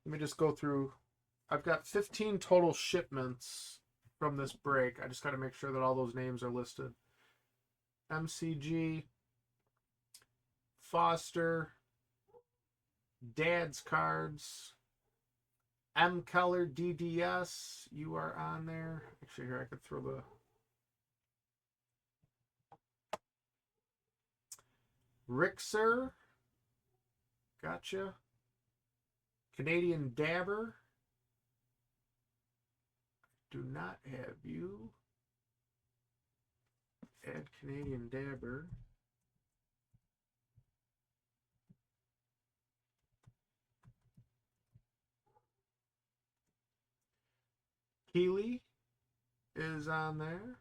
Speaker 1: Let me just go through. I've got 15 total shipments from this break. I just got to make sure that all those names are listed. MCG, Foster, Dad's Cards, M. Keller, DDS. You are on there. Actually, here I could throw the Rixer. Gotcha. Canadian Dabber. Do not have you. Add Canadian Dabber. Keeley is on there.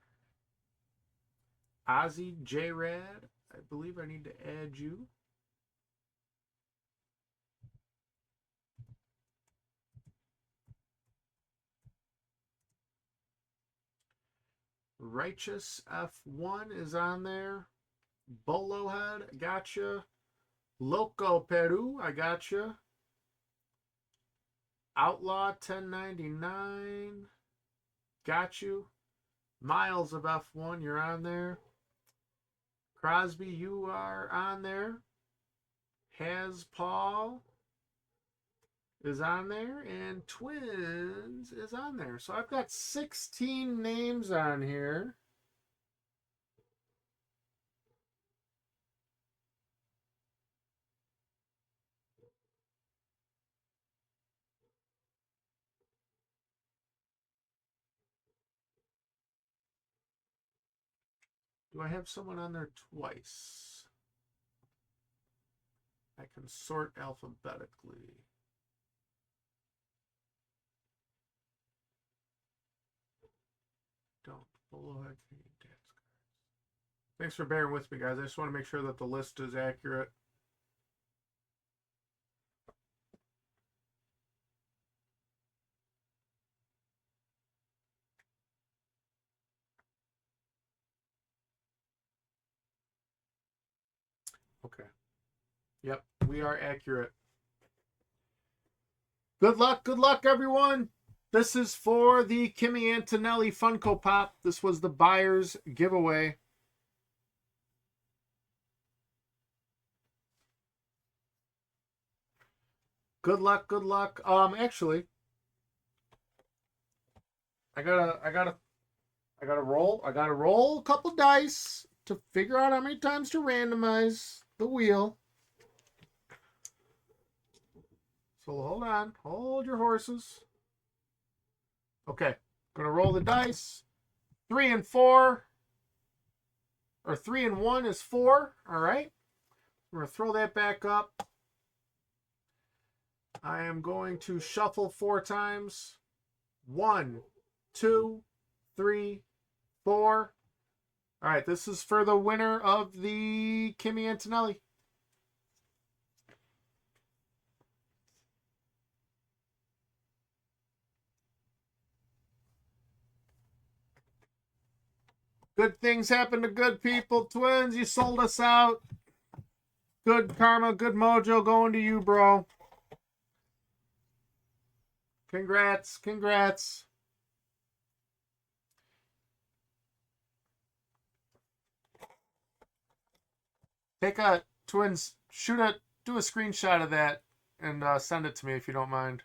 Speaker 1: Ozzy J-Rad. I believe I need to add you. Righteous F1 is on there. Bolohead, gotcha. Loco Peru, I gotcha. Outlaw 1099, got you. Miles of F1, you're on there. Crosby, you are on there. Has Paul is on there, and Twins is on there. So I've got 16 names on here. Do I have someone on there twice? I can sort alphabetically. Don't. Below. Thanks for bearing with me, guys. I just want to make sure that the list is accurate. Okay. Yep, we are accurate. Good luck, everyone. This is for the Kimi Antonelli Funko Pop. This was the buyer's giveaway. Good luck. Actually, I gotta roll a couple dice to figure out how many times to randomize the wheel. So hold on. Hold your horses. Okay. Gonna roll the dice. 3 and 4. Or 3 and 1 is 4. Alright. We're gonna throw that back up. I am going to shuffle 4 times. 1, 2, 3, 4. Alright, this is for the winner of the Kimi Antonelli. Good things happen to good people. Twins, you sold us out. Good karma, good mojo going to you, bro. Congrats. Take a Twins, do a screenshot of that and send it to me if you don't mind.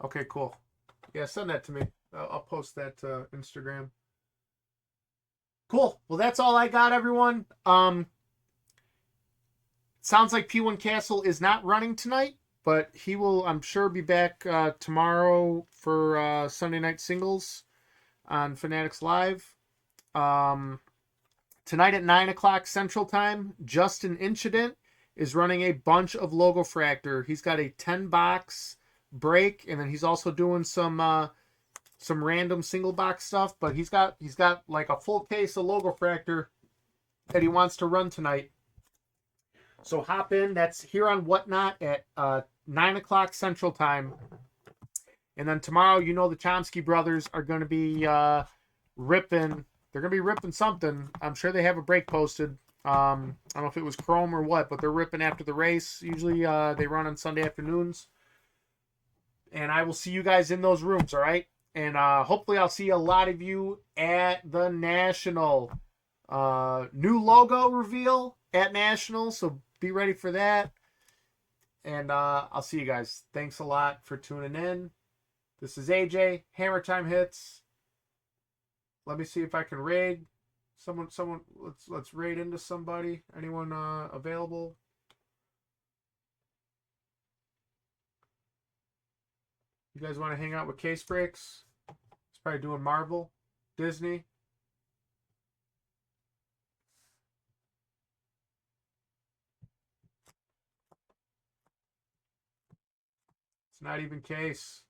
Speaker 1: Okay, cool. Yeah, send that to me. I'll post that to Instagram. Cool. Well, that's all I got, everyone. Sounds like P1 Castle is not running tonight, but he will, I'm sure, be back tomorrow for Sunday Night Singles on Fanatics Live. Tonight at 9 o'clock Central Time, Justin Incident is running a bunch of Logo Fractor. He's got a 10-box break, and then he's also doing some random single box stuff, but he's got like a full case of Logo Fractor that he wants to run tonight. So hop in. That's here on Whatnot at 9 o'clock Central Time. And then tomorrow, you know, the Chomsky brothers are going to be ripping. They're going to be ripping something. I'm sure they have a break posted. I don't know if it was Chrome or what, but they're ripping after the race. Usually they run on Sunday afternoons. And I will see you guys in those rooms, all right? And hopefully I'll see a lot of you at the National. New logo reveal at National, so be ready for that. And I'll see you guys. Thanks a lot for tuning in. This is AJ. Hammer Time Hits. Let me see if I can raid someone. Let's raid into somebody. Anyone available? You guys want to hang out with Case Breaks? He's probably doing Marvel, Disney. It's not even Case.